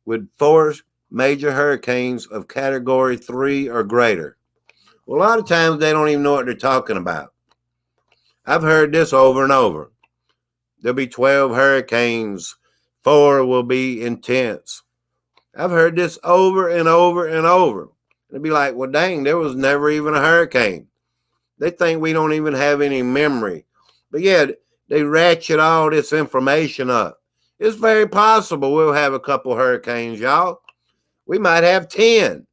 [SPEAKER 1] with 4 major hurricanes of category 3 or greater. Well, a lot of times they don't even know what they're talking about. I've heard this over and over. There'll be 12 hurricanes. 4 will be intense. I've heard this over and over and over. It'd be like, well, dang, there was never even a hurricane. They think we don't even have any memory. But yeah, they ratchet all this information up. It's very possible we'll have a couple hurricanes, y'all. We might have 10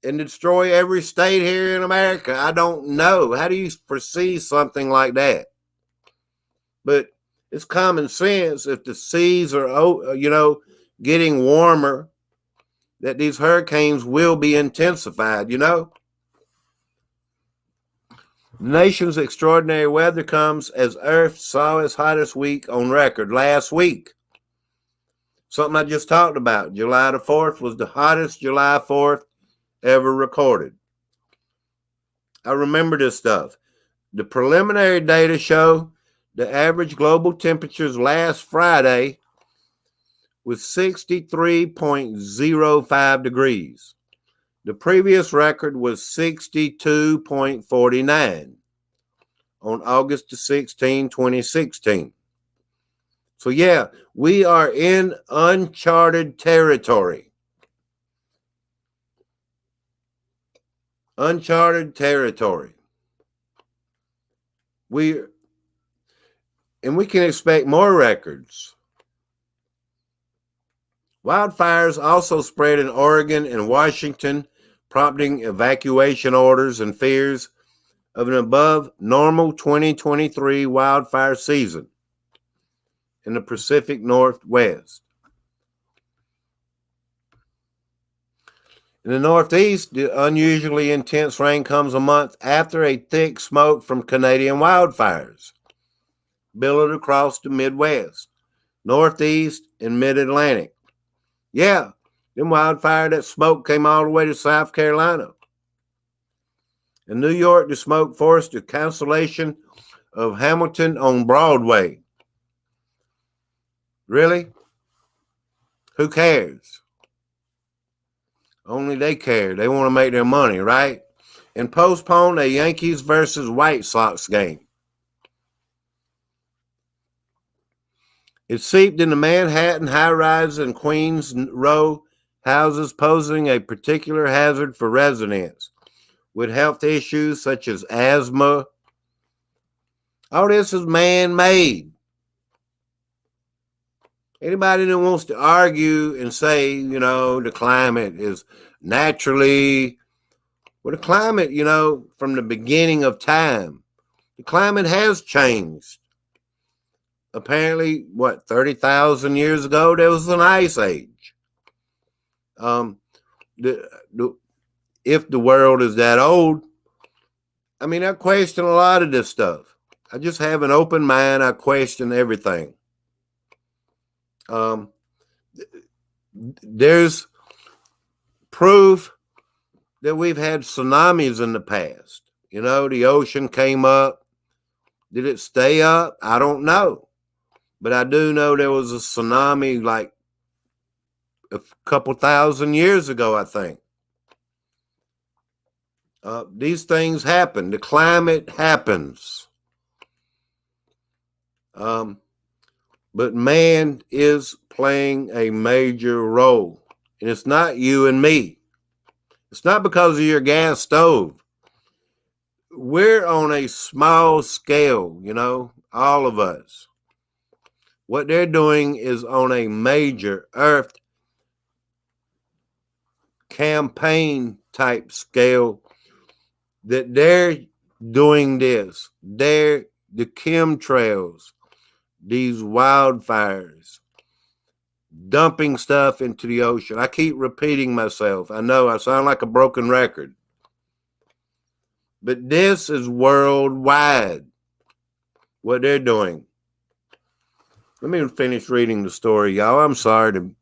[SPEAKER 1] and destroy every state here in America. I don't know. How do you foresee something like that? But it's common sense if the seas are, getting warmer, that these hurricanes will be intensified, The nation's extraordinary weather comes as Earth saw its hottest week on record last week. Something I just talked about. July the 4th was the hottest July 4th ever recorded. I remember this stuff. The preliminary data show the average global temperatures last Friday was 63.05 degrees. The previous record was 62.49 on August 16, 2016. So yeah, we are in uncharted territory. Uncharted territory. We can expect more records. Wildfires also spread in Oregon and Washington, prompting evacuation orders and fears of an above normal 2023 wildfire season in the Pacific Northwest. In the Northeast, the unusually intense rain comes a month after a thick smoke from Canadian wildfires billowed across the Midwest, Northeast, and Mid-Atlantic. Yeah, them wildfire, that smoke came all the way to South Carolina. In New York, the smoke forced the cancellation of Hamilton on Broadway. Really? Who cares? Only they care. They want to make their money, right? And postponed a Yankees versus White Sox game. It seeped into Manhattan high-rise and Queens Row houses, posing a particular hazard for residents with health issues such as asthma, All this is man-made. Anybody that wants to argue and say, the climate is naturally, well, the climate, from the beginning of time, the climate has changed. Apparently, 30,000 years ago, there was an ice age. If the world is that old, I question a lot of this stuff. I just have an open mind. I question everything. There's proof that we've had tsunamis in the past. The ocean came up. Did it stay up? I don't know. But I do know there was a tsunami like a couple thousand years ago, I think. These things happen. The climate happens. But man is playing a major role. And it's not you and me. It's not because of your gas stove. We're on a small scale, all of us. What they're doing is on a major Earth campaign type scale that they're doing this. They're the chemtrails, these wildfires, dumping stuff into the ocean. I keep repeating myself. I know I sound like a broken record. But this is worldwide, what they're doing. Let me finish reading the story, y'all. I'm sorry to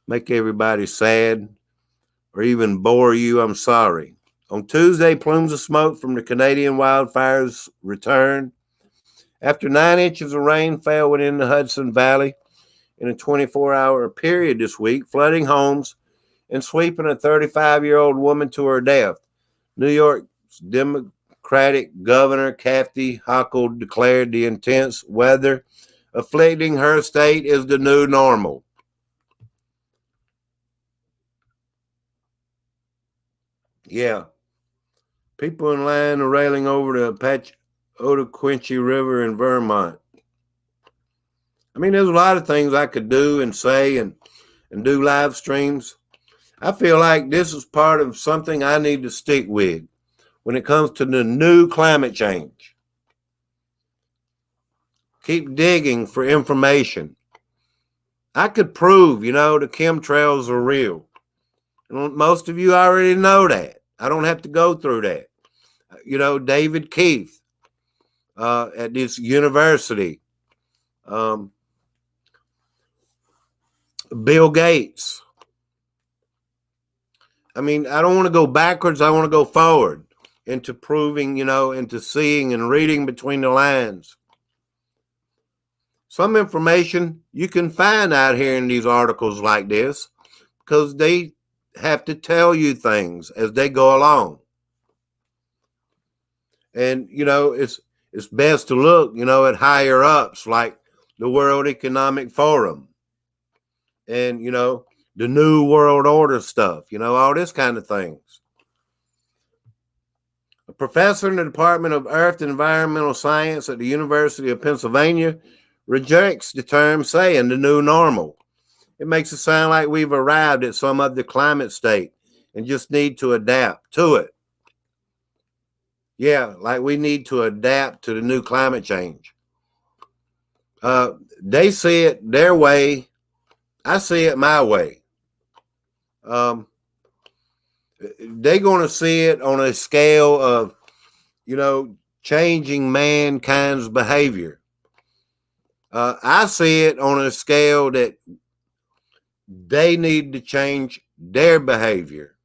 [SPEAKER 1] make everybody sad or even bore you. I'm sorry. On Tuesday, plumes of smoke from the Canadian wildfires returned. After 9 inches of rain fell within the Hudson Valley in a 24-hour period this week, flooding homes and sweeping a 35-year-old woman to her death. New York's Democratic Governor Kathy Hochul declared the intense weather afflicting her state is the new normal. Yeah. People in line are railing over the Ottaquinchie River in Vermont. There's a lot of things I could do and say and do live streams. I feel like this is part of something I need to stick with when it comes to the new climate change. Keep digging for information. I could prove, the chemtrails are real. Most of you already know that. I don't have to go through that. David Keith at this university. Bill Gates. I don't want to go backwards. I want to go forward into proving, into seeing and reading between the lines. Some information you can find out here in these articles like this because they have to tell you things as they go along. And, it's best to look, at higher ups like the World Economic Forum and, the New World Order stuff, all this kind of things. A professor in the Department of Earth and Environmental Science at the University of Pennsylvania rejects the term saying the new normal. It makes it sound like we've arrived at some other climate state and just need to adapt to it. Yeah, like we need to adapt to the new climate change. They see it their way. I see it my way. They're going to see it on a scale of, changing mankind's behavior. I see it on a scale that they need to change their behavior.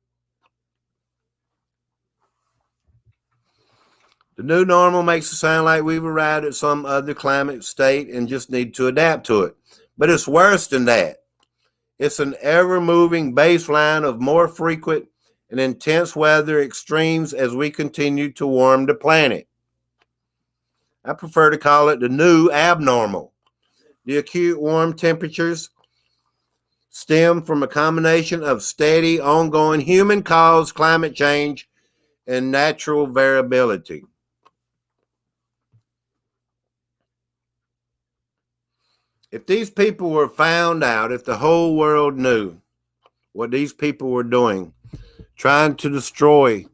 [SPEAKER 1] The new normal makes it sound like we've arrived at some other climate state and just need to adapt to it. But it's worse than that. It's an ever-moving baseline of more frequent and intense weather extremes as we continue to warm the planet. I prefer to call it the new abnormal. The acute warm temperatures stem from a combination of steady, ongoing human-caused climate change and natural variability. If these people were found out, if the whole world knew what these people were doing, trying to destroy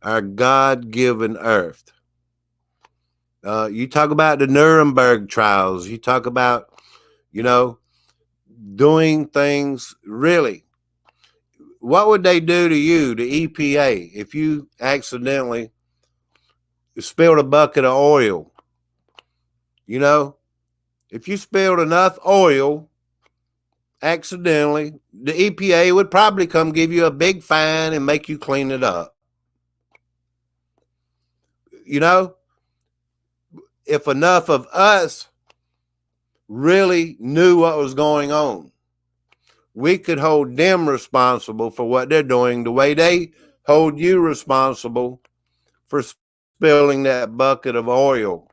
[SPEAKER 1] our God-given earth. You talk about the Nuremberg trials. You talk about, doing things really. What would they do to you, the EPA, if you accidentally spilled a bucket of oil? If you spilled enough oil accidentally, the EPA would probably come give you a big fine and make you clean it up. If enough of us really knew what was going on, we could hold them responsible for what they're doing the way they hold you responsible for spilling that bucket of oil.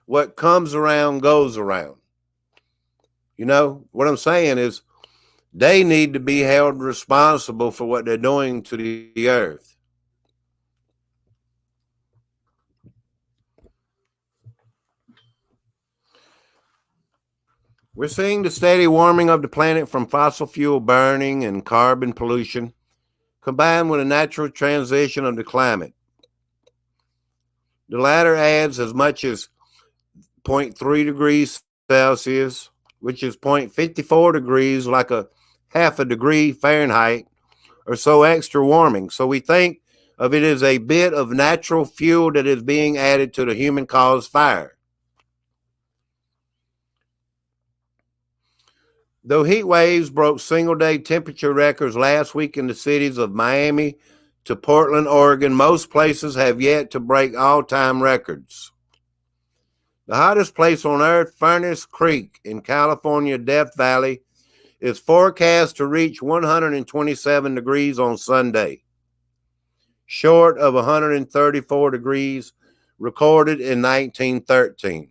[SPEAKER 1] What comes around goes around. What I'm saying is they need to be held responsible for what they're doing to the earth. We're seeing the steady warming of the planet from fossil fuel burning and carbon pollution, combined with a natural transition of the climate. The latter adds as much as 0.3 degrees Celsius, which is 0.54 degrees, like a half a degree Fahrenheit or so extra warming. So we think of it as a bit of natural fuel that is being added to the human-caused fire. Though heat waves broke single-day temperature records last week in the cities of Miami to Portland, Oregon, most places have yet to break all-time records. The hottest place on earth, Furnace Creek in California, Death Valley, is forecast to reach 127 degrees on Sunday, short of 134 degrees recorded in 1913.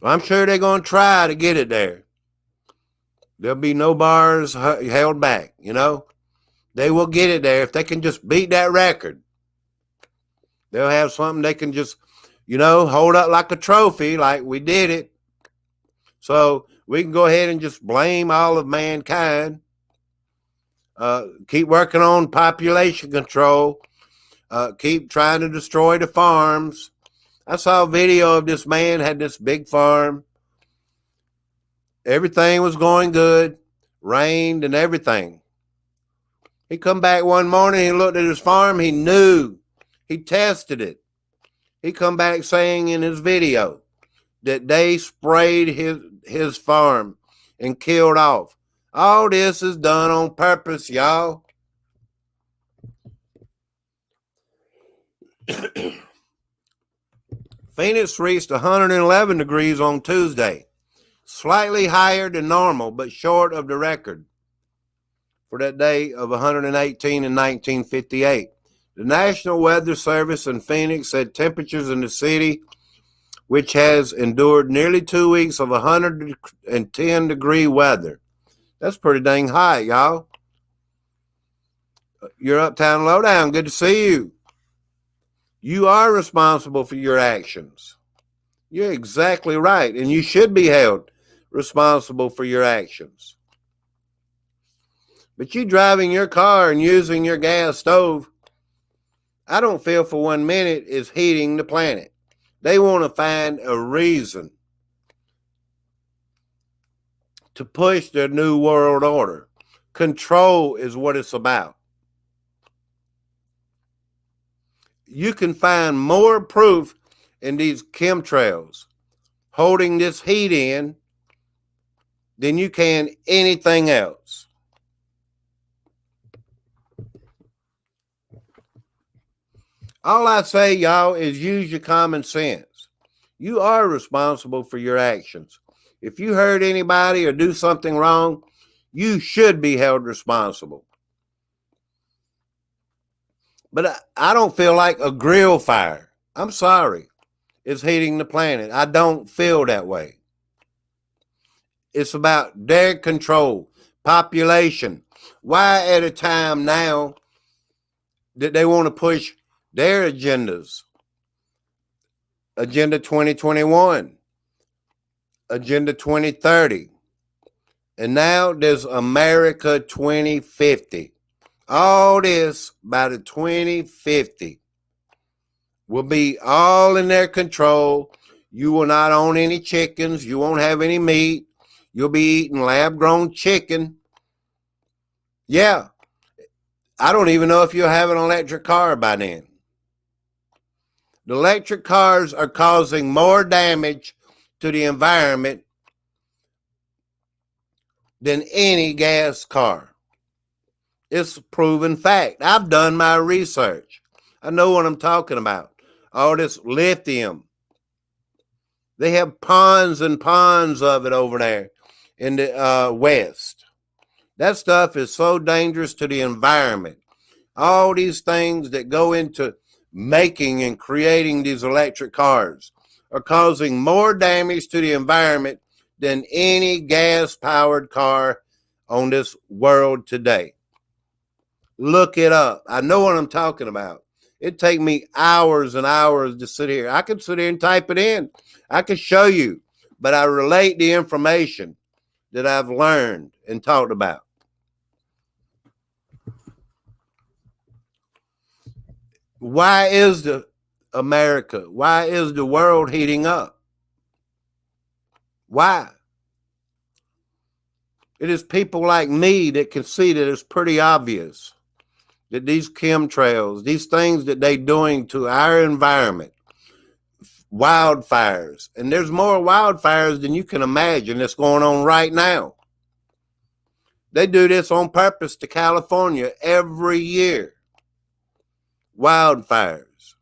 [SPEAKER 1] I'm sure they're going to try to get it there. There'll be no bars held back, They will get it there. If they can just beat that record, they'll have something they can just, hold up like a trophy, like we did it. So we can go ahead and just blame all of mankind. Keep working on population control. Keep trying to destroy the farms. I saw a video of this man had this big farm. Everything was going good, rained and everything. He come back one morning, he looked at his farm, he knew, he tested it. He come back saying in his video that they sprayed his farm and killed off. All this is done on purpose, y'all. Phoenix reached 111 degrees on Tuesday, slightly higher than normal, but short of the record for that day of 118 in 1958. The National Weather Service in Phoenix said temperatures in the city, which has endured nearly 2 weeks of 110-degree weather. That's pretty dang high, y'all. You're Uptown Lowdown. Good to see you. You are responsible for your actions. You're exactly right, and you should be held responsible for your actions. But you driving your car and using your gas stove, I don't feel for 1 minute is heating the planet. They want to find a reason to push their new world order. Control is what it's about. You can find more proof in these chemtrails holding this heat in than you can anything else. All I say, y'all, is use your common sense. You are responsible for your actions. If you hurt anybody or do something wrong, you should be held responsible. But I don't feel like a grill fire, I'm sorry, is heating the planet. I don't feel that way. It's about their control, population. Why at a time now that they want to push their agendas. Agenda 2021, Agenda 2030. And now there's America 2050. All this by the 2050 will be all in their control. You will not own any chickens. You won't have any meat. You'll be eating lab-grown chicken. Yeah. I don't even know if you'll have an electric car by then. The electric cars are causing more damage to the environment than any gas car. It's a proven fact. I've done my research. I know what I'm talking about. All this lithium. They have ponds and ponds of it over there in the West. That stuff is so dangerous to the environment. All these things that go into making and creating these electric cars are causing more damage to the environment than any gas-powered car on this world today. Look it up. I know what I'm talking about. It'd take me hours and hours to sit here. I could sit here and type it in. I could show you, but I relate the information that I've learned and talked about. Why is the world heating up? Why? It is people like me that can see that it's pretty obvious that these chemtrails, these things that they're doing to our environment, wildfires, and there's more wildfires than you can imagine that's going on right now. They do this on purpose to California every year. Wildfires.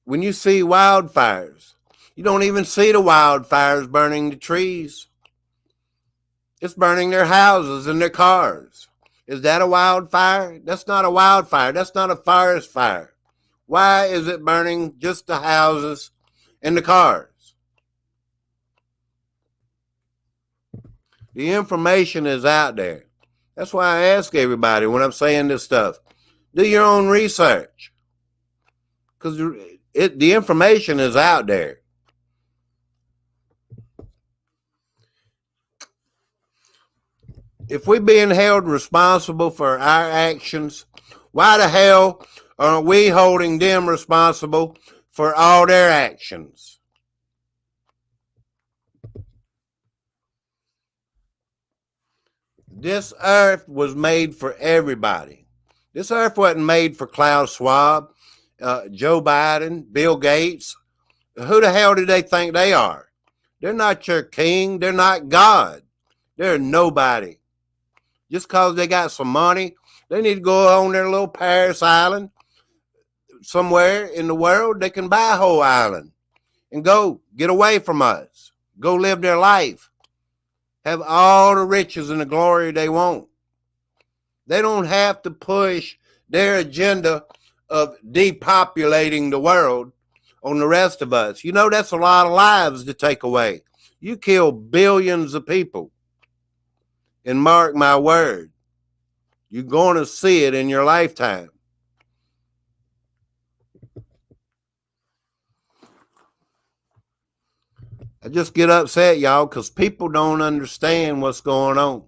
[SPEAKER 1] When you see wildfires, you don't even see the wildfires burning the trees. It's burning their houses and their cars. Is that a wildfire? That's not a wildfire. That's not a forest fire. Why is it burning just the houses and the cars? The information is out there. That's why I ask everybody when I'm saying this stuff, do your own research. Because the information is out there. If we're being held responsible for our actions, why the hell are we holding them responsible for all their actions? This earth was made for everybody. This earth wasn't made for Klaus Schwab, Joe Biden, Bill Gates. Who the hell do they think they are? They're not your king. They're not God. They're nobody. Just because they got some money, they need to go on their little Paris island somewhere in the world. They can buy a whole island and go get away from us. Go live their life. Have all the riches and the glory they want. They don't have to push their agenda of depopulating the world on the rest of us. You know, that's a lot of lives to take away. You kill billions of people. And mark my word, you're going to see it in your lifetime. I just get upset, y'all, because people don't understand what's going on.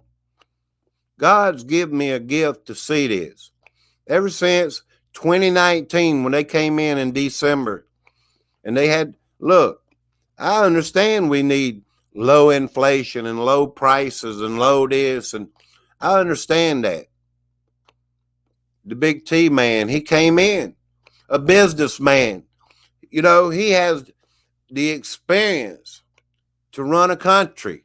[SPEAKER 1] God's given me a gift to see this. Ever since 2019, when they came in December, and they had, look, I understand we need low inflation and low prices and low this, and I understand that. The big T man, he came in, a businessman. You know, he has the experience to run a country.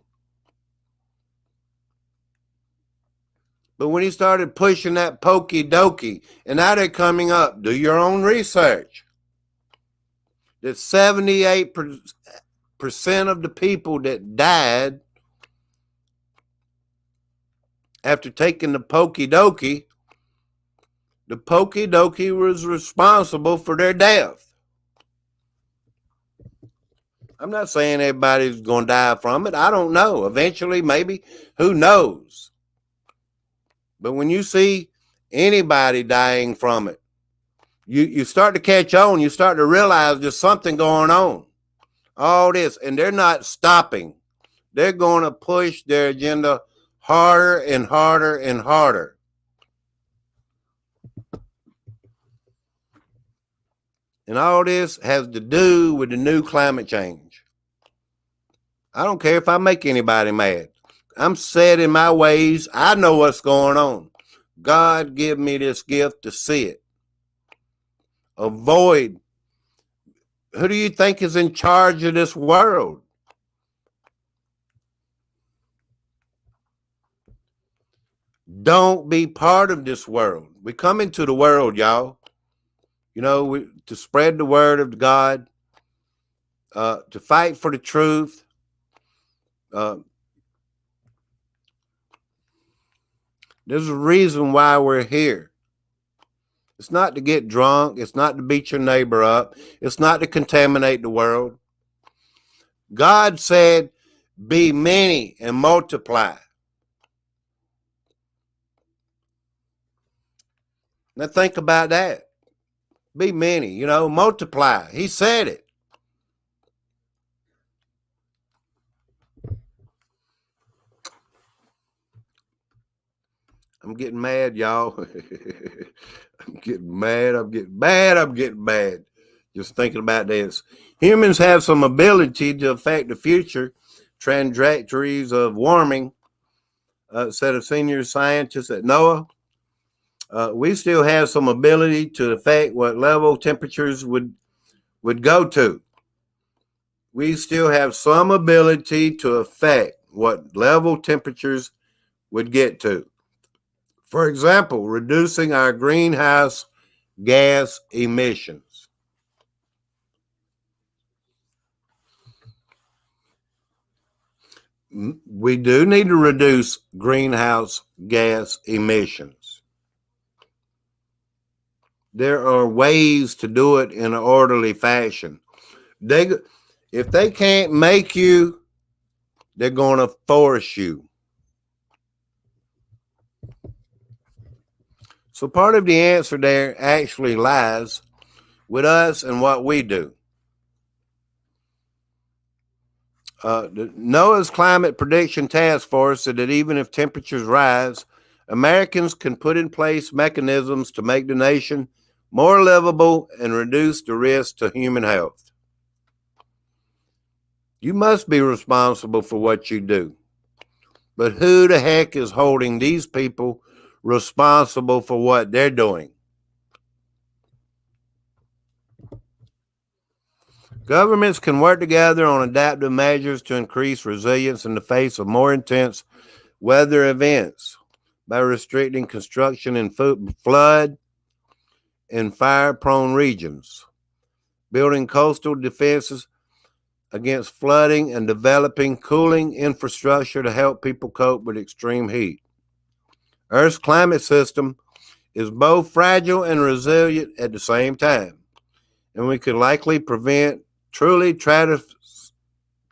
[SPEAKER 1] But when he started pushing that pokey dokey, and now they're coming up, do your own research, that 78% of the people that died after taking the pokey dokey was responsible for their death. I'm not saying everybody's going to die from it. I don't know. Eventually, maybe. Who knows? But when you see anybody dying from it. You start to catch on. You start to realize there's something going on. All this, and they're not stopping. They're going to push their agenda harder and harder and harder. And all this has to do with the new climate change. I don't care if I make anybody mad. I'm set in my ways. I know what's going on. God give me this gift to see it. Avoid. Who do you think is in charge of this world? Don't be part of this world. We come into the world, y'all. You know, to spread the word of God, to fight for the truth. There's a reason why we're here. It's not to get drunk. It's not to beat your neighbor up. It's not to contaminate the world. God said, be many and multiply. Now think about that. Be many, you know, multiply. He said it. I'm getting mad, y'all. I'm getting mad. I'm getting mad. I'm getting mad. Just thinking about this. Humans have some ability to affect the future trajectories of warming, said a senior scientist at NOAA. We still have some ability to affect what level temperatures would go to. We still have some ability to affect what level temperatures would get to. For example, reducing our greenhouse gas emissions. We do need to reduce greenhouse gas emissions. There are ways to do it in an orderly fashion. If they can't make you, they're going to force you. So part of the answer there actually lies with us and what we do. The NOAA's Climate Prediction Task Force said that even if temperatures rise, Americans can put in place mechanisms to make the nation more livable and reduce the risk to human health. You must be responsible for what you do. But who the heck is holding these people responsible for what they're doing? Governments can work together on adaptive measures to increase resilience in the face of more intense weather events by restricting construction in flood and fire-prone regions, building coastal defenses against flooding, and developing cooling infrastructure to help people cope with extreme heat. Earth's climate system is both fragile and resilient at the same time, and we could likely prevent truly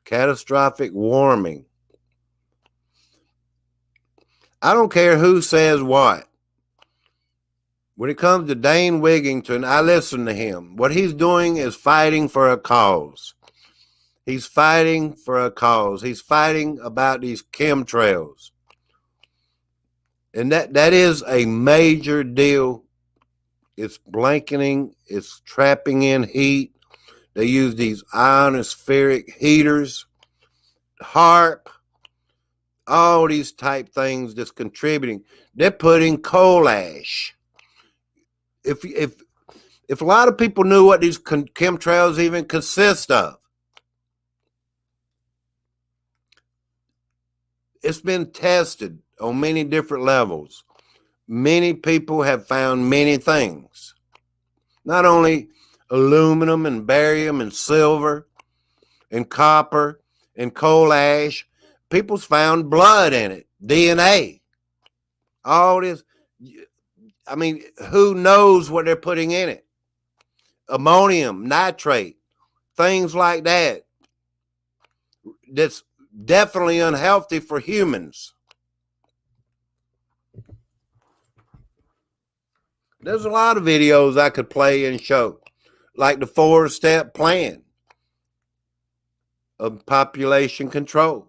[SPEAKER 1] catastrophic warming. I don't care who says what. When it comes to Dane Wigington, I listen to him. What he's doing is fighting for a cause. He's fighting for a cause. He's fighting about these chemtrails. And that is a major deal. It's blanketing, it's trapping in heat. They use these ionospheric heaters, HAARP, all these type things that's contributing. They're putting coal ash. If a lot of people knew what these chemtrails even consist of, it's been tested on many different levels. Many people have found many things. Not only aluminum and barium and silver and copper and coal ash, people's found blood in it, DNA. All this. I mean, who knows what they're putting in it? Ammonium, nitrate, things like that. That's definitely unhealthy for humans. There's a lot of videos I could play and show, like the 4-step plan of population control.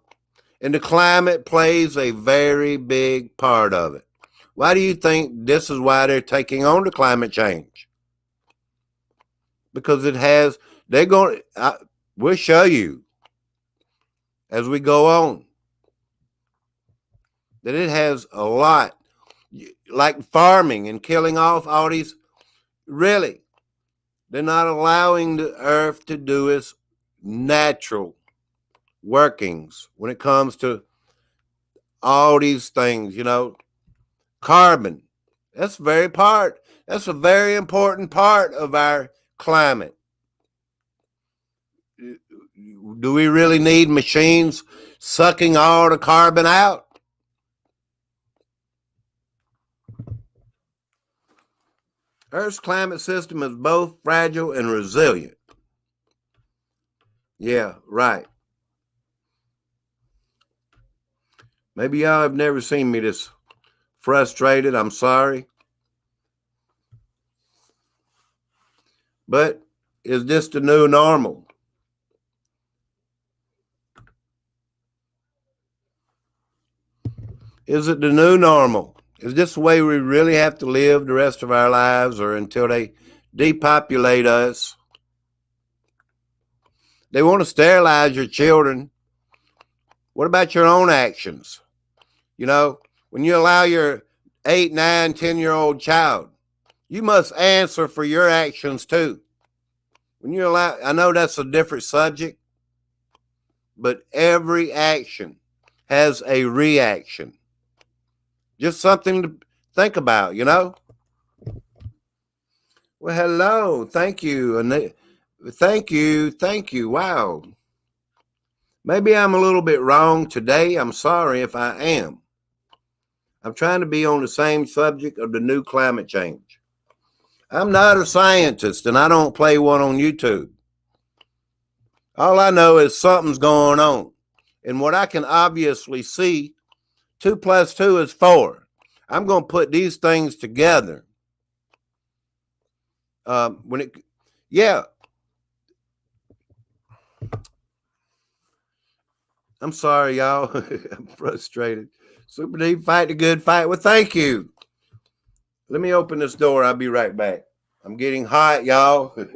[SPEAKER 1] And the climate plays a very big part of it. Why do you think this is why they're taking on the climate change? Because we'll show you as we go on that it has a lot, like farming and killing off all these. Really, they're not allowing the earth to do its natural workings when it comes to all these things, carbon. That's a very important part of our climate. Do we really need machines sucking all the carbon out? Earth's climate system is both fragile and resilient. Yeah, right. Maybe y'all have never seen me this frustrated. I'm sorry. But is this the new normal? Is it the new normal? Is this the way we really have to live the rest of our lives, or until they depopulate us? They want to sterilize your children. What about your own actions? When you allow your 8, 9, 10-year-old child, you must answer for your actions too. I know that's a different subject, but every action has a reaction. Just something to think about, Well, hello. Thank you. Thank you. Wow. Maybe I'm a little bit wrong today. I'm sorry if I am. I'm trying to be on the same subject of the new climate change. I'm not a scientist, and I don't play one on YouTube. All I know is something's going on. And what I can obviously see, 2 + 2 is 4. I'm going to put these things together. I'm sorry, y'all. I'm frustrated. Super Deep, fight the good fight. Well, thank you. Let me open this door. I'll be right back. I'm getting hot, y'all. Burning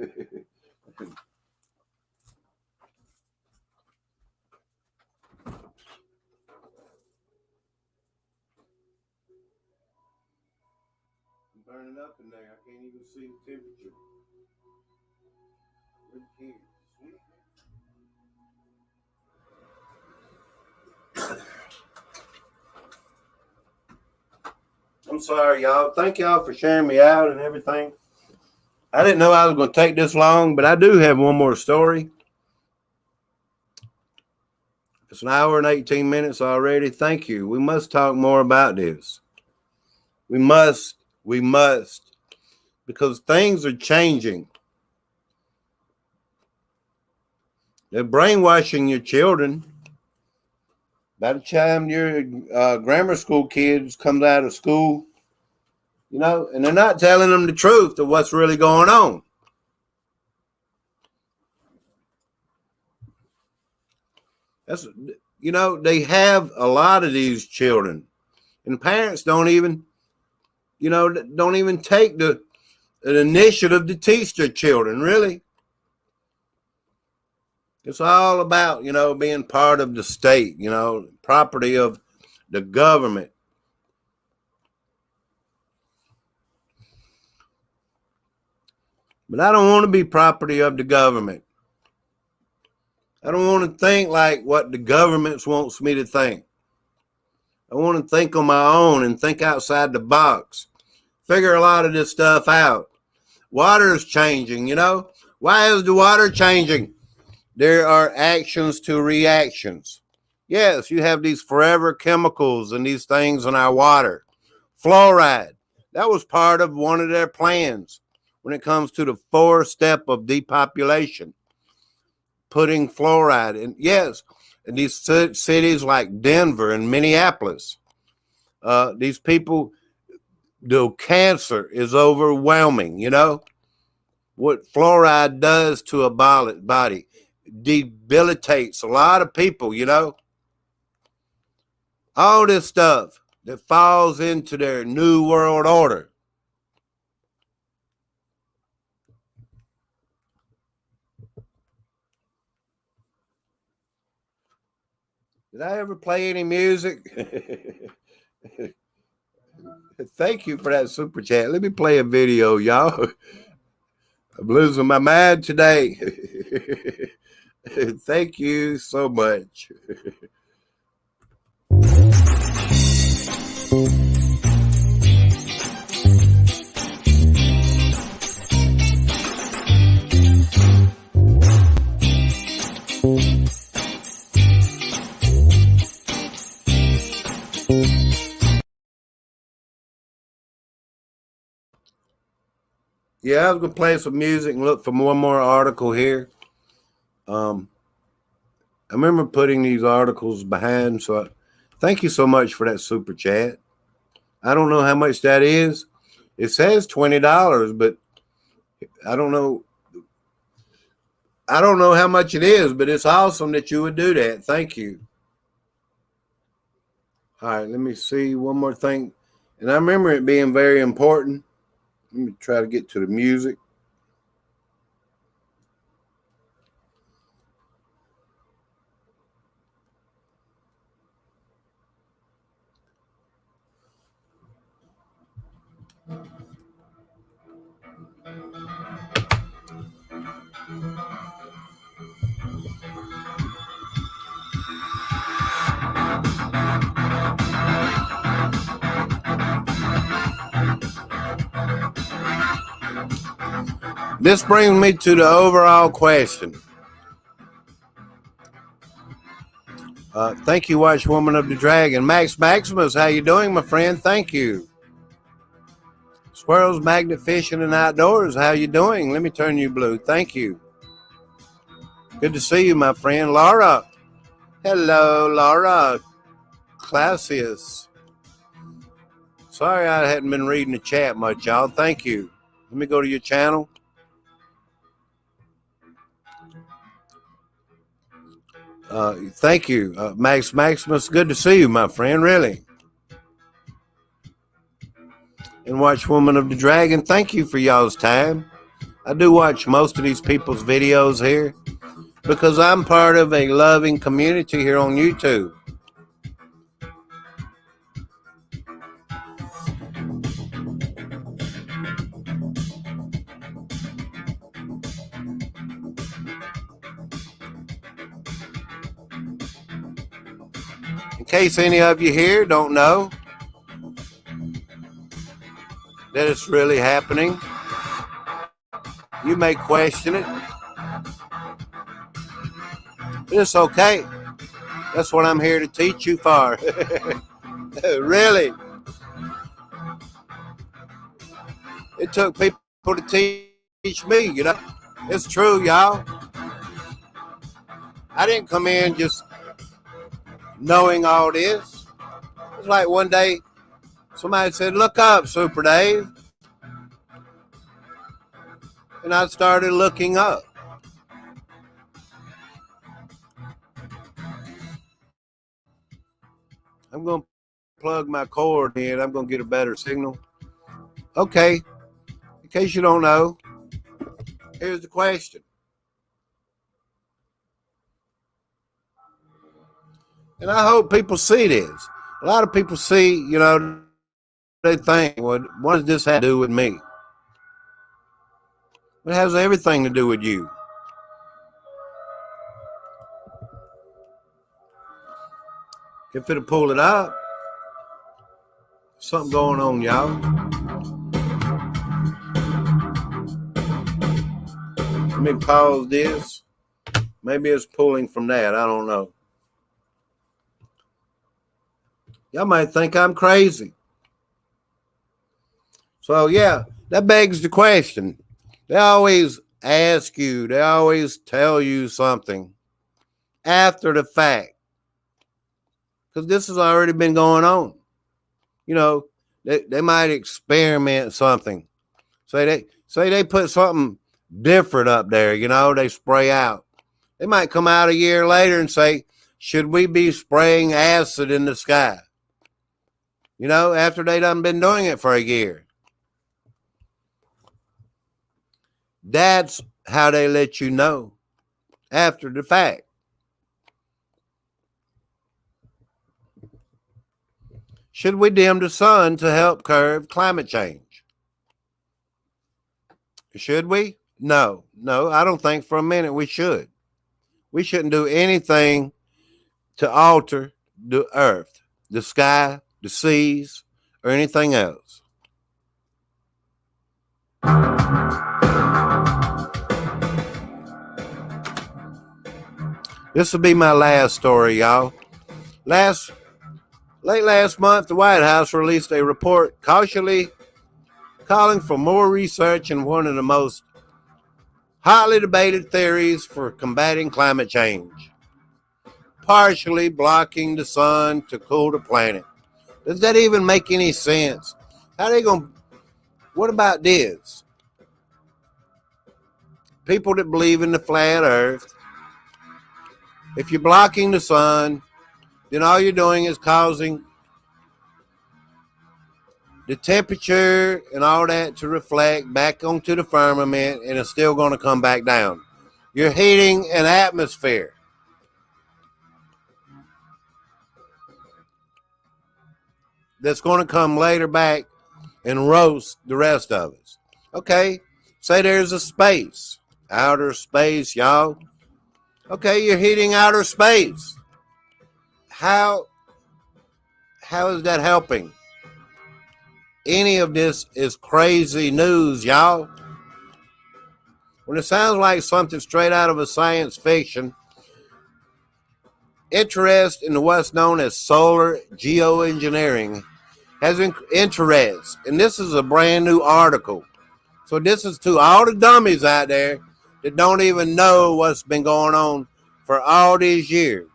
[SPEAKER 1] up in there. I can't even see the temperature. I'm sorry, y'all. Thank y'all for sharing me out and everything. I didn't know I was going to take this long, but I do have one more story. It's an hour and 18 minutes already. Thank you. We must talk more about this. We must, because things are changing. They're brainwashing your children. By the time your grammar school kids comes out of school, and they're not telling them the truth of what's really going on. They have a lot of these children, and parents don't even take an initiative to teach their children, really. It's all about, being part of the state, property of the government. But I don't want to be property of the government. I don't want to think like what the government wants me to think. I want to think on my own and think outside the box. Figure a lot of this stuff out. Water is changing, Why is the water changing? There are actions to reactions. Yes, you have these forever chemicals and these things in our water. Fluoride. That was part of one of their plans when it comes to the 4-step of depopulation. Putting fluoride in. Yes, in these cities like Denver and Minneapolis. These people, The cancer is overwhelming, you know? What fluoride does to a body debilitates a lot of people, you know? All this stuff that falls into their new world order. Did I ever play any music? Thank you for that super chat. Let me play a video, y'all. I'm losing my mind today. Thank you so much. Yeah, I was gonna play some music and look for one more article here. I remember putting these articles behind, so thank you so much for that super chat. I don't know how much that is. It says $20, but I don't know. I don't know how much it is, but it's awesome that you would do that. Thank you. All right, let me see one more thing. And I remember it being very important. Let me try to get to the music. This brings me to the overall question. Thank you, Watch Woman of the Dragon. Max Maximus, how you doing, my friend? Thank you. Squirrels, Magnet Fishing and Outdoors, how you doing? Let me turn you blue. Thank you. Good to see you, my friend. Laura. Hello, Laura. Clausius. Sorry I hadn't been reading the chat much, y'all. Thank you. Let me go to your channel. Thank you, Max Maximus. Good to see you, my friend, really. And Watch Woman of the Dragon, thank you for y'all's time. I do watch most of these people's videos here because I'm part of a loving community here on YouTube. In case any of you here don't know that it's really happening, you may question it. But it's okay. That's what I'm here to teach you for. Really. It took people to teach me, you know. It's true, y'all. I didn't come in just knowing all this. It's like one day somebody said, "Look up, Super Dave." And I started looking up. I'm going to plug my cord in. I'm going to get a better signal. Okay. In case you don't know, here's the question. And I hope people see this. A lot of people see, you know, they think, what does this have to do with me? It has everything to do with you. If it'll pull it up, something going on, y'all. Let me pause this. Maybe it's pulling from that. I don't know. Y'all might think I'm crazy. So, yeah, that begs the question. They always ask you, they always tell you something after the fact. Because this has already been going on. You know, They might experiment something. Say they put something different up there, they spray out. They might come out a year later and say, should we be spraying acid in the sky? After they done been doing it for a year. That's how they let you know after the fact. Should we dim the sun to help curb climate change? Should we? No, I don't think for a minute we should. We shouldn't do anything to alter the earth, the sky, the seas, or anything else. This will be my last story, y'all. Late last month, the White House released a report cautiously calling for more research in one of the most hotly debated theories for combating climate change, partially blocking the sun to cool the planet. Does that even make any sense? What about this? People that believe in the flat earth, if you're blocking the sun, then all you're doing is causing the temperature and all that to reflect back onto the firmament, and it's still going to come back down. You're heating an atmosphere. That's going to come later back and roast the rest of us. Okay, say there's a space, outer space, y'all. Okay, you're heating outer space. How is that helping? Any of this is crazy news, y'all. When it sounds like something straight out of a science fiction, interest in what's known as solar geoengineering has interest. And this is a brand new article. So this is to all the dummies out there that don't even know what's been going on for all these years.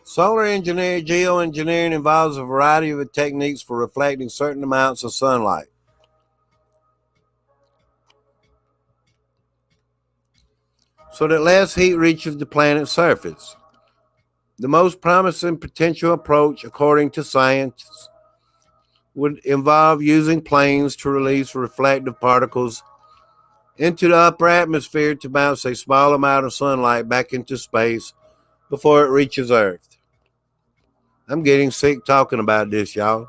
[SPEAKER 1] Solar engineering, geoengineering involves a variety of techniques for reflecting certain amounts of sunlight. So that less heat reaches the planet's surface. The most promising potential approach, according to scientists, would involve using planes to release reflective particles into the upper atmosphere to bounce a small amount of sunlight back into space before it reaches Earth. I'm getting sick talking about this, y'all.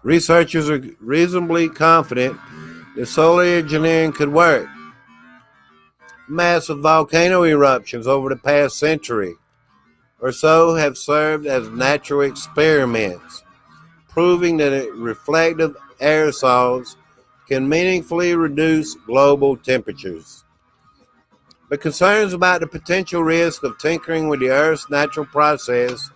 [SPEAKER 1] Researchers are reasonably confident that solar engineering could work. Massive volcano eruptions over the past century or so have served as natural experiments, proving that reflective aerosols can meaningfully reduce global temperatures. But concerns about the potential risk of tinkering with the Earth's natural process,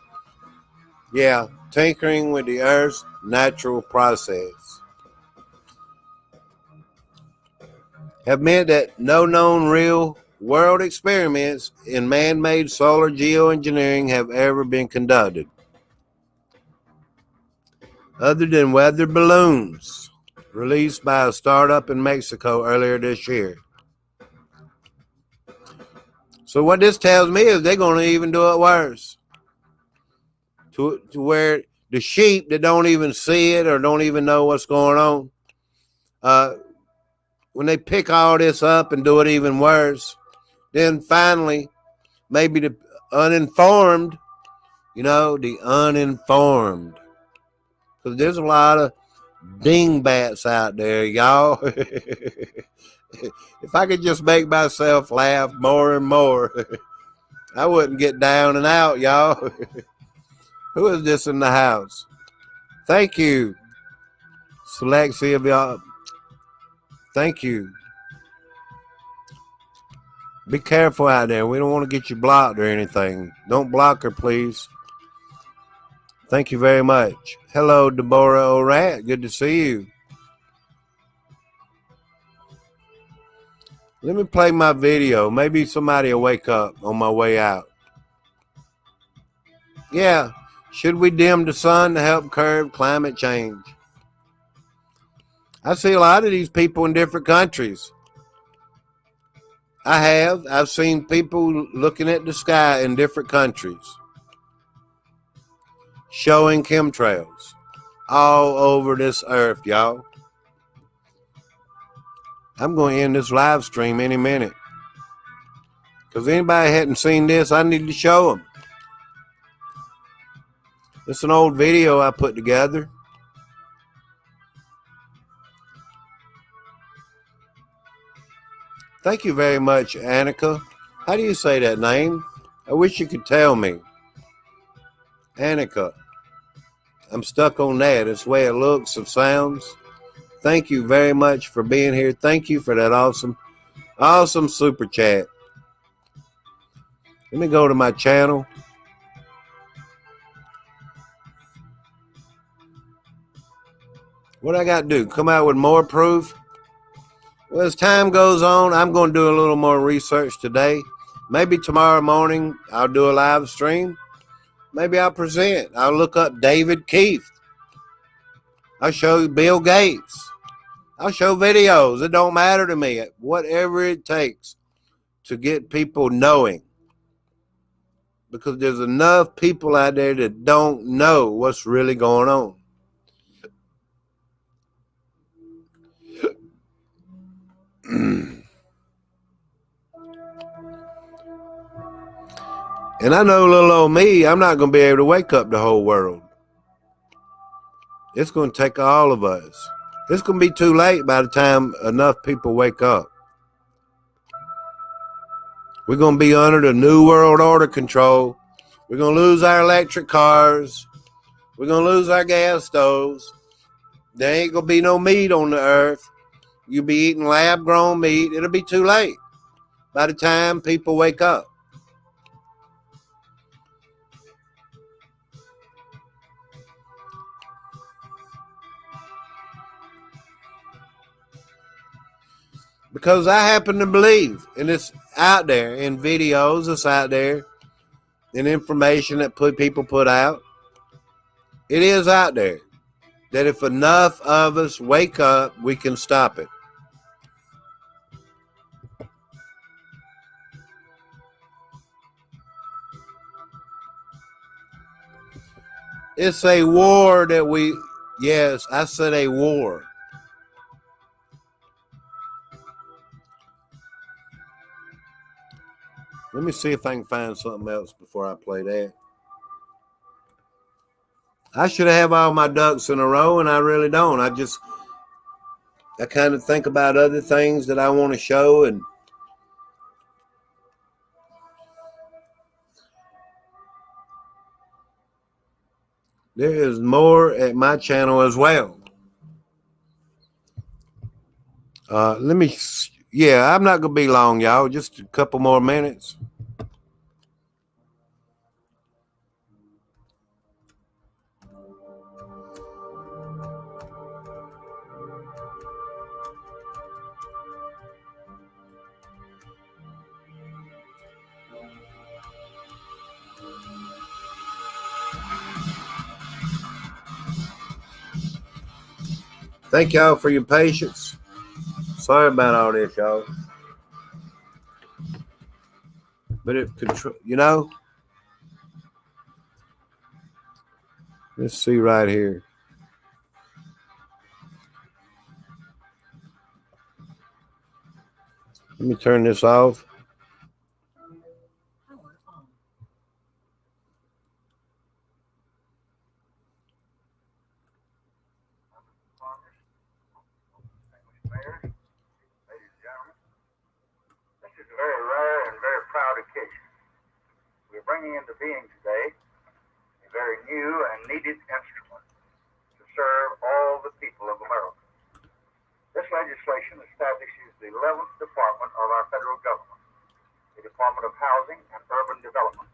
[SPEAKER 1] have meant that no known real-world experiments in man-made solar geoengineering have ever been conducted, other than weather balloons released by a startup in Mexico earlier this year. So what this tells me is they're going to even do it worse, to where the sheep that don't even see it or don't even know what's going on, when they pick all this up and do it even worse, then finally, maybe the uninformed, because there's a lot of dingbats out there, y'all. If I could just make myself laugh more and more, I wouldn't get down and out, y'all. Who is this in the house? Thank you, Selexia, of y'all. Thank you. Be careful out there. We don't want to get you blocked or anything. Don't block her, please. Thank you very much. Hello, Deborah O'Rat. Good to see you. Let me play my video. Maybe somebody will wake up on my way out. Yeah. Should we dim the sun to help curb climate change? I see a lot of these people in different countries. I've seen people looking at the sky in different countries, showing chemtrails all over this earth, y'all. I'm going to end this live stream any minute. Because anybody hadn't seen this, I need to show them. It's an old video I put together. Thank you very much, Annika. How do you say that name? I wish you could tell me. Annika. I'm stuck on that. It's the way it looks and sounds. Thank you very much for being here. Thank you for that awesome super chat. Let me go to my channel. What I got to do? Come out with more proof? Well, as time goes on, I'm going to do a little more research today. Maybe tomorrow morning I'll do a live stream. Maybe I'll present. I'll look up David Keith. I'll show Bill Gates. I'll show videos. It don't matter to me. Whatever it takes to get people knowing. Because there's enough people out there that don't know what's really going on. And I know little old me, I'm not going to be able to wake up the whole world. It's going to take all of us. It's going to be too late by the time enough people wake up. We're going to be under the New World Order control. We're going to lose our electric cars. We're going to lose our gas stoves. There ain't going to be no meat on the earth. You'll be eating lab-grown meat. It'll be too late by the time people wake up. Because I happen to believe, and it's out there in videos, it's out there in information that people put out. It is out there that if enough of us wake up, we can stop it. It's a war that yes, I said a war. Let me see if I can find something else before I play that. I should have all my ducks in a row, and I really don't. I kind of think about other things that I want to show, and there is more at my channel as well. I'm not going to be long, y'all. Just a couple more minutes. Thank y'all for your patience. Sorry about all this, y'all. But let's see right here. Let me turn this off.
[SPEAKER 2] Very rare and very proud occasion. We're bringing into being today a very new and needed instrument to serve all the people of America. This legislation establishes the 11th department of our federal government, the Department of Housing and Urban Development.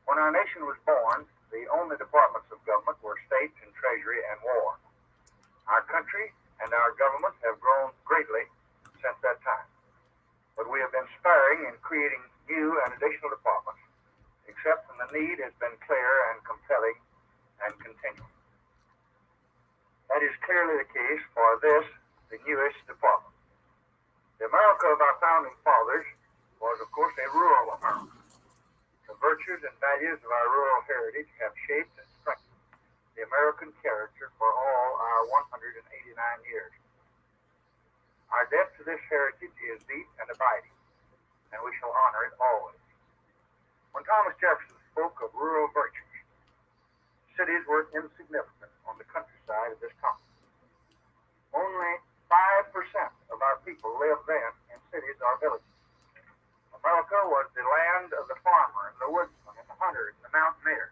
[SPEAKER 2] When our nation was born, the only departments of government were State and Treasury and War. Our country and our government have grown greatly since that time. but we have been sparing in creating new and additional departments, except when the need has been clear and compelling and continual. That is clearly the case for this, the newest department. The America of our founding fathers was, of course, a rural America. The virtues and values of our rural heritage have shaped and strengthened the American character for all our 189 years. Our debt to this heritage is deep and abiding, and we shall honor it always. When Thomas Jefferson spoke of rural virtues, cities were insignificant on the countryside of this continent. Only 5% of our people lived then in cities or villages. America was the land of the farmer and the woodsman and the hunter and the mountaineer.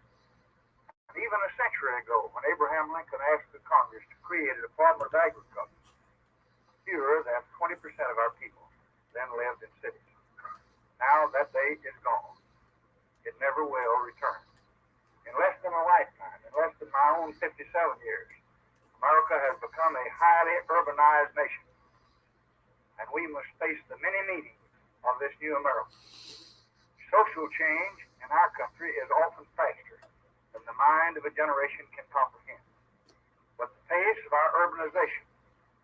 [SPEAKER 2] And even a century ago, when Abraham Lincoln asked the Congress to create a Department of Agriculture, fewer than 20% of our people then lived in cities. Now that day is gone. It never will return. In less than a lifetime, in less than my own 57 years, America has become a highly urbanized nation. And we must face the many meanings of this new America. Social change in our country is often faster than the mind of a generation can comprehend. But the pace of our urbanization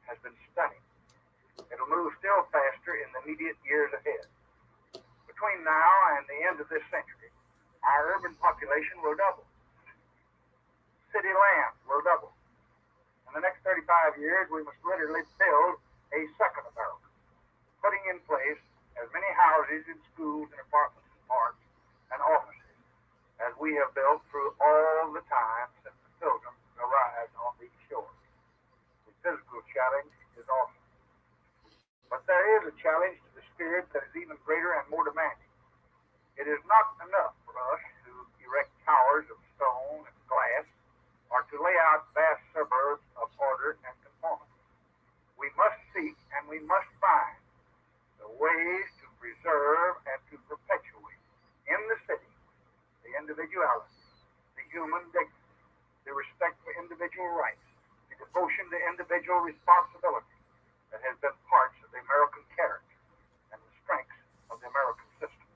[SPEAKER 2] has been stunning. It'll move still faster in the immediate years ahead. Between now and the end of this century, our urban population will double. City land will double. In the next 35 years, we must literally build a second America, putting in place as many houses and schools and apartments and parks and offices as we have built through all the time since the Pilgrims arrived on these shores. The physical challenge is awesome. But there is a challenge to the spirit that is even greater and more demanding. It is not enough for us to erect towers of stone and glass or to lay out vast suburbs of order and conformity. We must seek and we must find the ways to preserve and to perpetuate in the city the individuality, the human dignity, the respect for individual rights, the devotion to individual responsibility that has been parts of the American character and the strengths of the American system.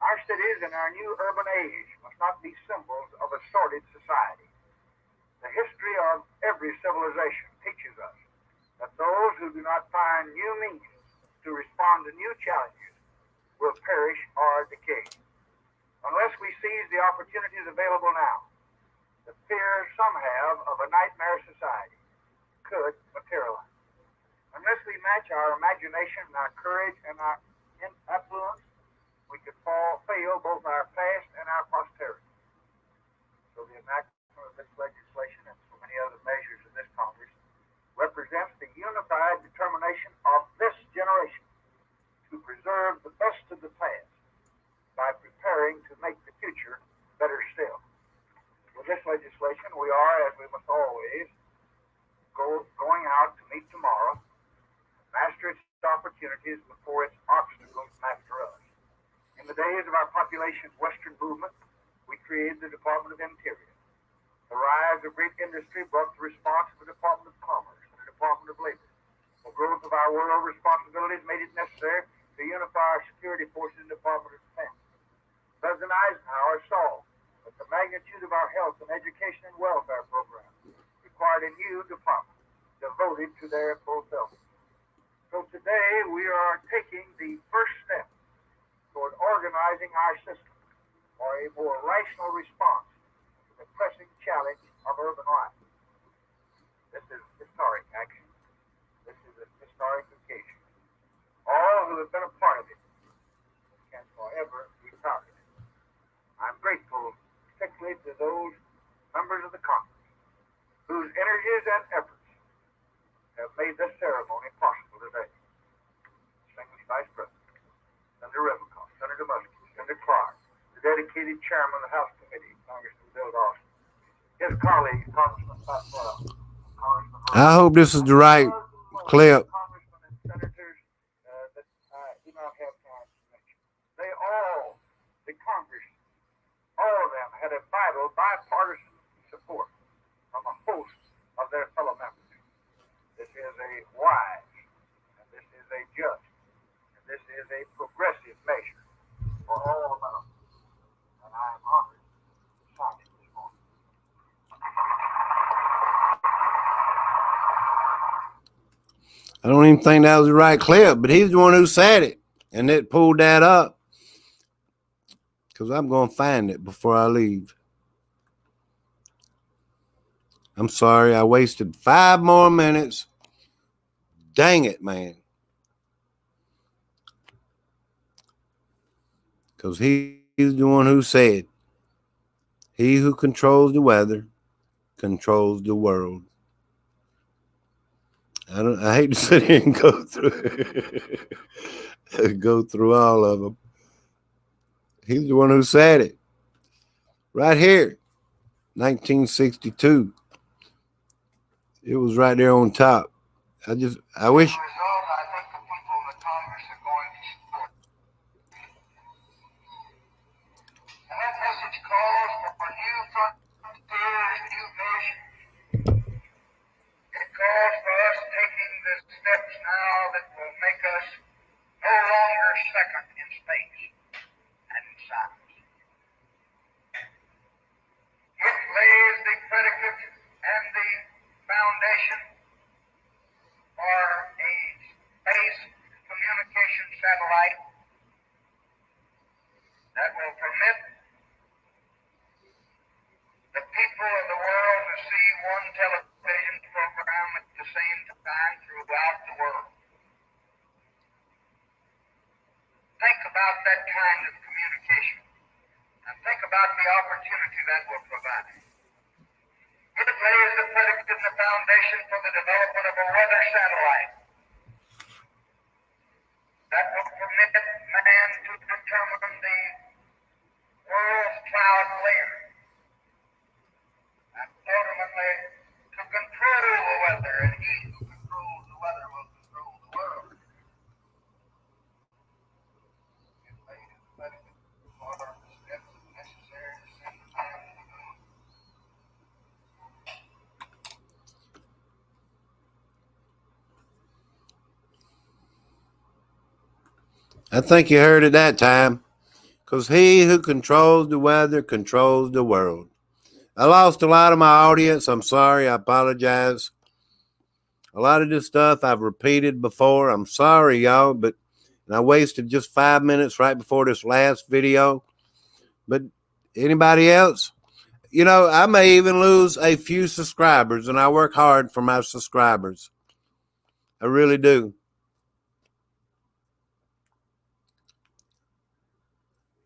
[SPEAKER 2] Our cities in our new urban age must not be symbols of a sordid society. The history of every civilization teaches us that those who do not find new means to respond to new challenges will perish or decay. Unless we seize the opportunities available now, the fears some have of a nightmare society could materialize. Unless we match our imagination and our courage and our affluence, we could fail both our past and our posterity. So the enactment of this legislation and so many other measures of this Congress represents the unified determination of this generation to preserve the best of the past by preparing to make the future better still. With this legislation, we are, as we must always, going out to meet tomorrow, master its opportunities before its obstacles master us. In the days of our population's western movement, we created the Department of Interior. The rise of great industry brought the response of the Department of Commerce and the Department of Labor. The growth of our world responsibilities made it necessary to unify our security forces in the Department of Defense. President Eisenhower saw that the magnitude of our health and education and welfare programs required a new department devoted to their fulfillment. So today we are taking the first step toward organizing our system for a more rational response to the pressing challenge of urban life. This is historic action. This is a historic occasion. All who have been a part of it can forever be proud of it. I'm grateful particularly to those members of the Congress whose energies and efforts have made this ceremony possible today. Distinguished Vice President, Senator Rivenkoff, Senator Muskie, Senator Clark, the dedicated Chairman of the House Committee, Congressman Bill Dawson, his colleagues, Congressman Pat Bell, Congressman
[SPEAKER 1] I hope this is the right clip.
[SPEAKER 2] Congressmen and senators that I do not have time to mention. They all, the Congress, all of them had a vital bipartisan support from a host of their fellow members. This is a wise and this is a just is a progressive measure for all Americans, and I am honored to sign it this morning.
[SPEAKER 1] I don't even think that was the right clip, but he's the one who said it, and it pulled that up. Because I'm going to find it before I leave. I'm sorry, I wasted 5 more minutes. Dang it, man. Because he's the one who said, he who controls the weather controls the world. I hate to sit here and go through all of them. He's the one who said it. Right here, 1962. It was right there on top. I wish.
[SPEAKER 2] As a result, I think the people in the Congress are going to support it. And that message calls for new frontiers, new vision. It calls for us taking the steps now that will make us no longer second in space and in science. It lays the predicate and the foundation for a space communication satellite that will permit the people of the world to see one television program at the same time throughout the world. Think about that kind of communication, and think about the opportunity that will provide. It lays the predicate and the foundation for the development of a weather satellite that will permit man to determine the world's cloud layer and ultimately to control the weather, and he who controls the weather will control the world. It lays the predicate for the steps necessary to send man to the moon.
[SPEAKER 1] I think you heard it that time. Because he who controls the weather controls the world. I lost a lot of my audience. I'm sorry. I apologize. A lot of this stuff I've repeated before. I'm sorry, y'all, but I wasted just 5 minutes right before this last video. But anybody else? You know, I may even lose a few subscribers, and I work hard for my subscribers. I really do.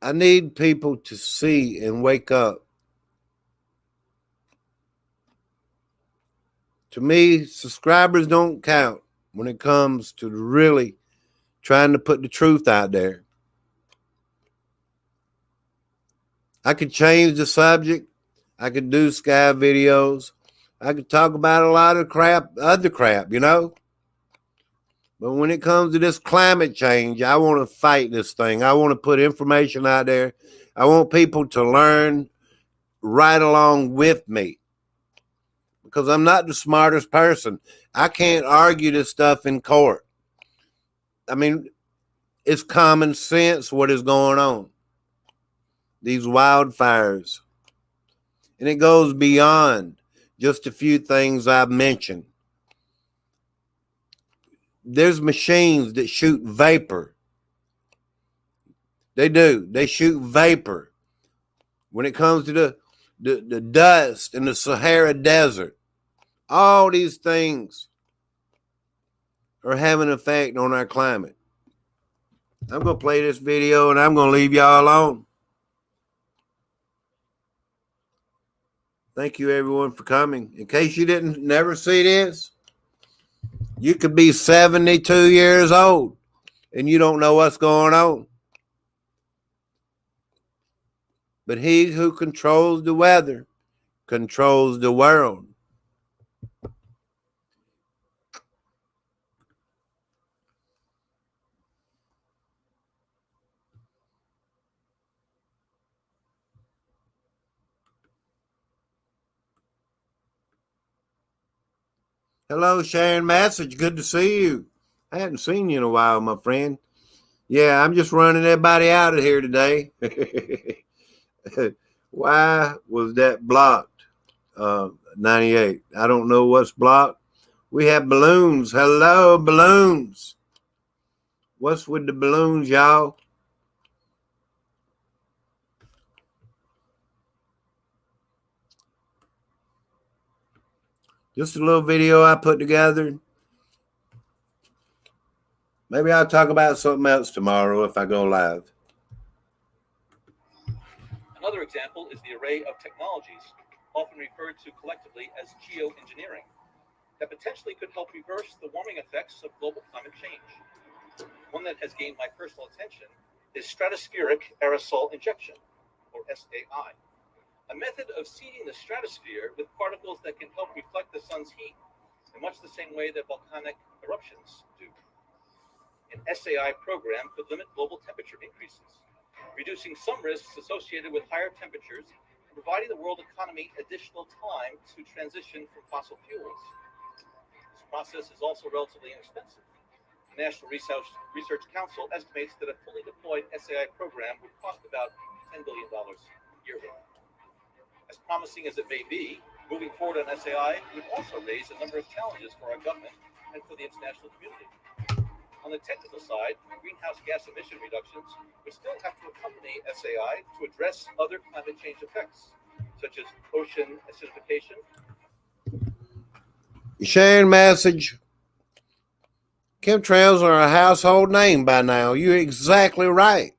[SPEAKER 1] I need people to see and wake up. To me, subscribers don't count when it comes to really trying to put the truth out there. I could change the subject. I could do sky videos. I could talk about a lot of other crap, you know. But when it comes to this climate change, I want to fight this thing. I want to put information out there. I want people to learn right along with me. Because I'm not the smartest person. I can't argue this stuff in court. I mean, it's common sense what is going on. These wildfires. And it goes beyond just a few things I've mentioned. There's machines that shoot vapor. They do. They shoot vapor. When it comes to the dust in the Sahara Desert, all these things are having an effect on our climate. I'm going to play this video and I'm going to leave y'all alone. Thank you, everyone, for coming. In case you didn't never see this, you could be 72 years old and you don't know what's going on. But he who controls the weather controls the world. Hello, Sharon Massage. Good to see you. I hadn't seen you in a while, my friend. Yeah, I'm just running everybody out of here today. Why was that blocked? 98. I don't know what's blocked. We have balloons. Hello, balloons. What's with the balloons, y'all? Just a little video I put together. Maybe I'll talk about something else tomorrow if I go live.
[SPEAKER 3] Another example is the array of technologies, often referred to collectively as geoengineering, that potentially could help reverse the warming effects of global climate change. One that has gained my personal attention is stratospheric aerosol injection, or SAI, a method of seeding the stratosphere with particles that can help reflect the sun's heat in much the same way that volcanic eruptions do. An SAI program could limit global temperature increases, reducing some risks associated with higher temperatures and providing the world economy additional time to transition from fossil fuels. This process is also relatively inexpensive. The National Research Council estimates that a fully deployed SAI program would cost about $10 billion yearly. As promising as it may be, moving forward on SAI would also raise a number of challenges for our government and for the international community. On the technical side, greenhouse gas emission reductions would still have to accompany SAI to address other climate change effects, such as ocean acidification.
[SPEAKER 1] Sharing message. Chemtrails are a household name by now. You're exactly right.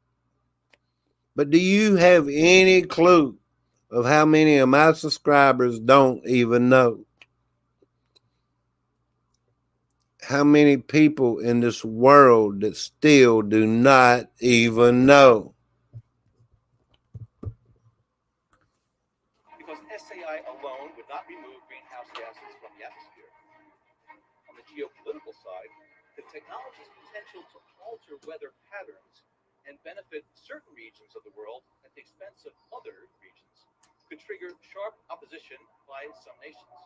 [SPEAKER 1] But do you have any clue of how many of my subscribers don't even know? How many people in this world that still do not even know?
[SPEAKER 3] Because SAI alone would not remove greenhouse gases from the atmosphere. On the geopolitical side, the technology's potential to alter weather patterns and benefit certain regions of the world at the expense of other regions could trigger sharp opposition by some nations.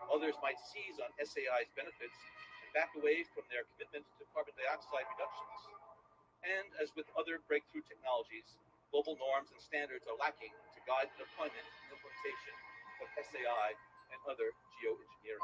[SPEAKER 3] Others might seize on SAI's benefits and back away from their commitment to carbon dioxide reductions. And as with other breakthrough technologies, global norms and standards are lacking to guide the deployment and implementation of SAI and other geoengineering.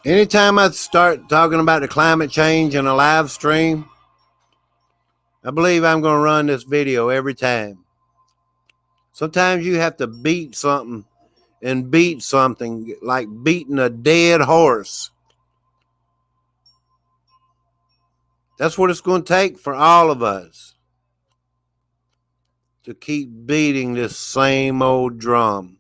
[SPEAKER 1] Anytime I start talking about the climate change in a live stream, I believe I'm going to run this video every time. Sometimes you have to beat something and beat something like beating a dead horse. That's what it's going to take for all of us to keep beating this same old drum.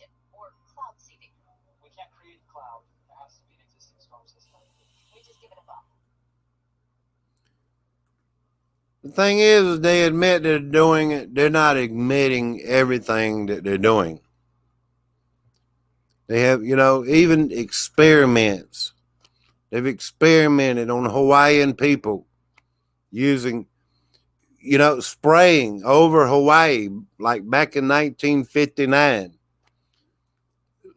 [SPEAKER 4] chip or cloud seeding.
[SPEAKER 5] We can't create the cloud. It has to be an existing storm system.
[SPEAKER 4] We just give it a bump.
[SPEAKER 1] The thing is they admit they're doing it. They're not admitting everything that they're doing. They have, even experiments. They've experimented on Hawaiian people using, spraying over Hawaii, like back in 1959,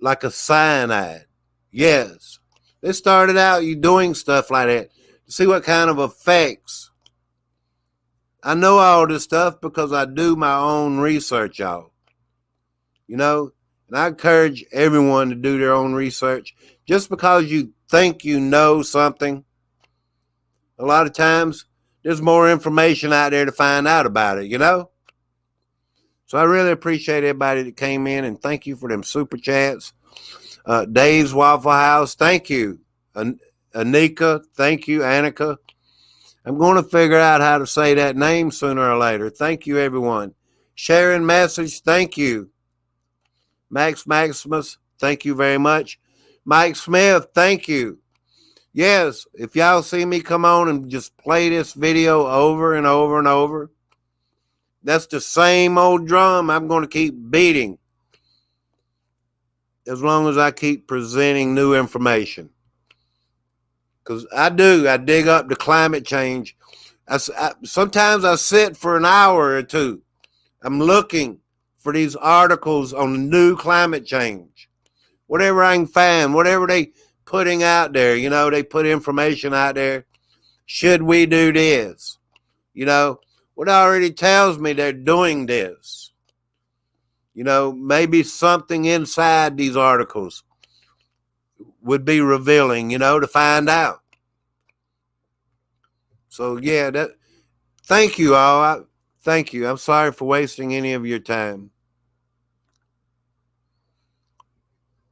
[SPEAKER 1] like a cyanide. Yes. They started out you doing stuff like that to see what kind of effects. I know all this stuff because I do my own research, y'all. And I encourage everyone to do their own research. Just because you think you know something, a lot of times there's more information out there to find out about it, So I really appreciate everybody that came in, and thank you for them super chats. Dave's Waffle House, thank you. Anika, thank you. Annika. I'm going to figure out how to say that name sooner or later. Thank you, everyone. Sharing message, thank you. Max Maximus, thank you very much. Mike Smith, thank you. Yes, if y'all see me come on and just play this video over and over and over, that's the same old drum I'm going to keep beating as long as I keep presenting new information. Because I dig up the climate change. Sometimes I sit for an hour or two. I'm looking for these articles on the new climate change. Whatever I can find, whatever they putting out there, they put information out there. Should we do this? What already tells me they're doing this. Maybe something inside these articles would be revealing, to find out. So, yeah, thank you all. Thank you. I'm sorry for wasting any of your time.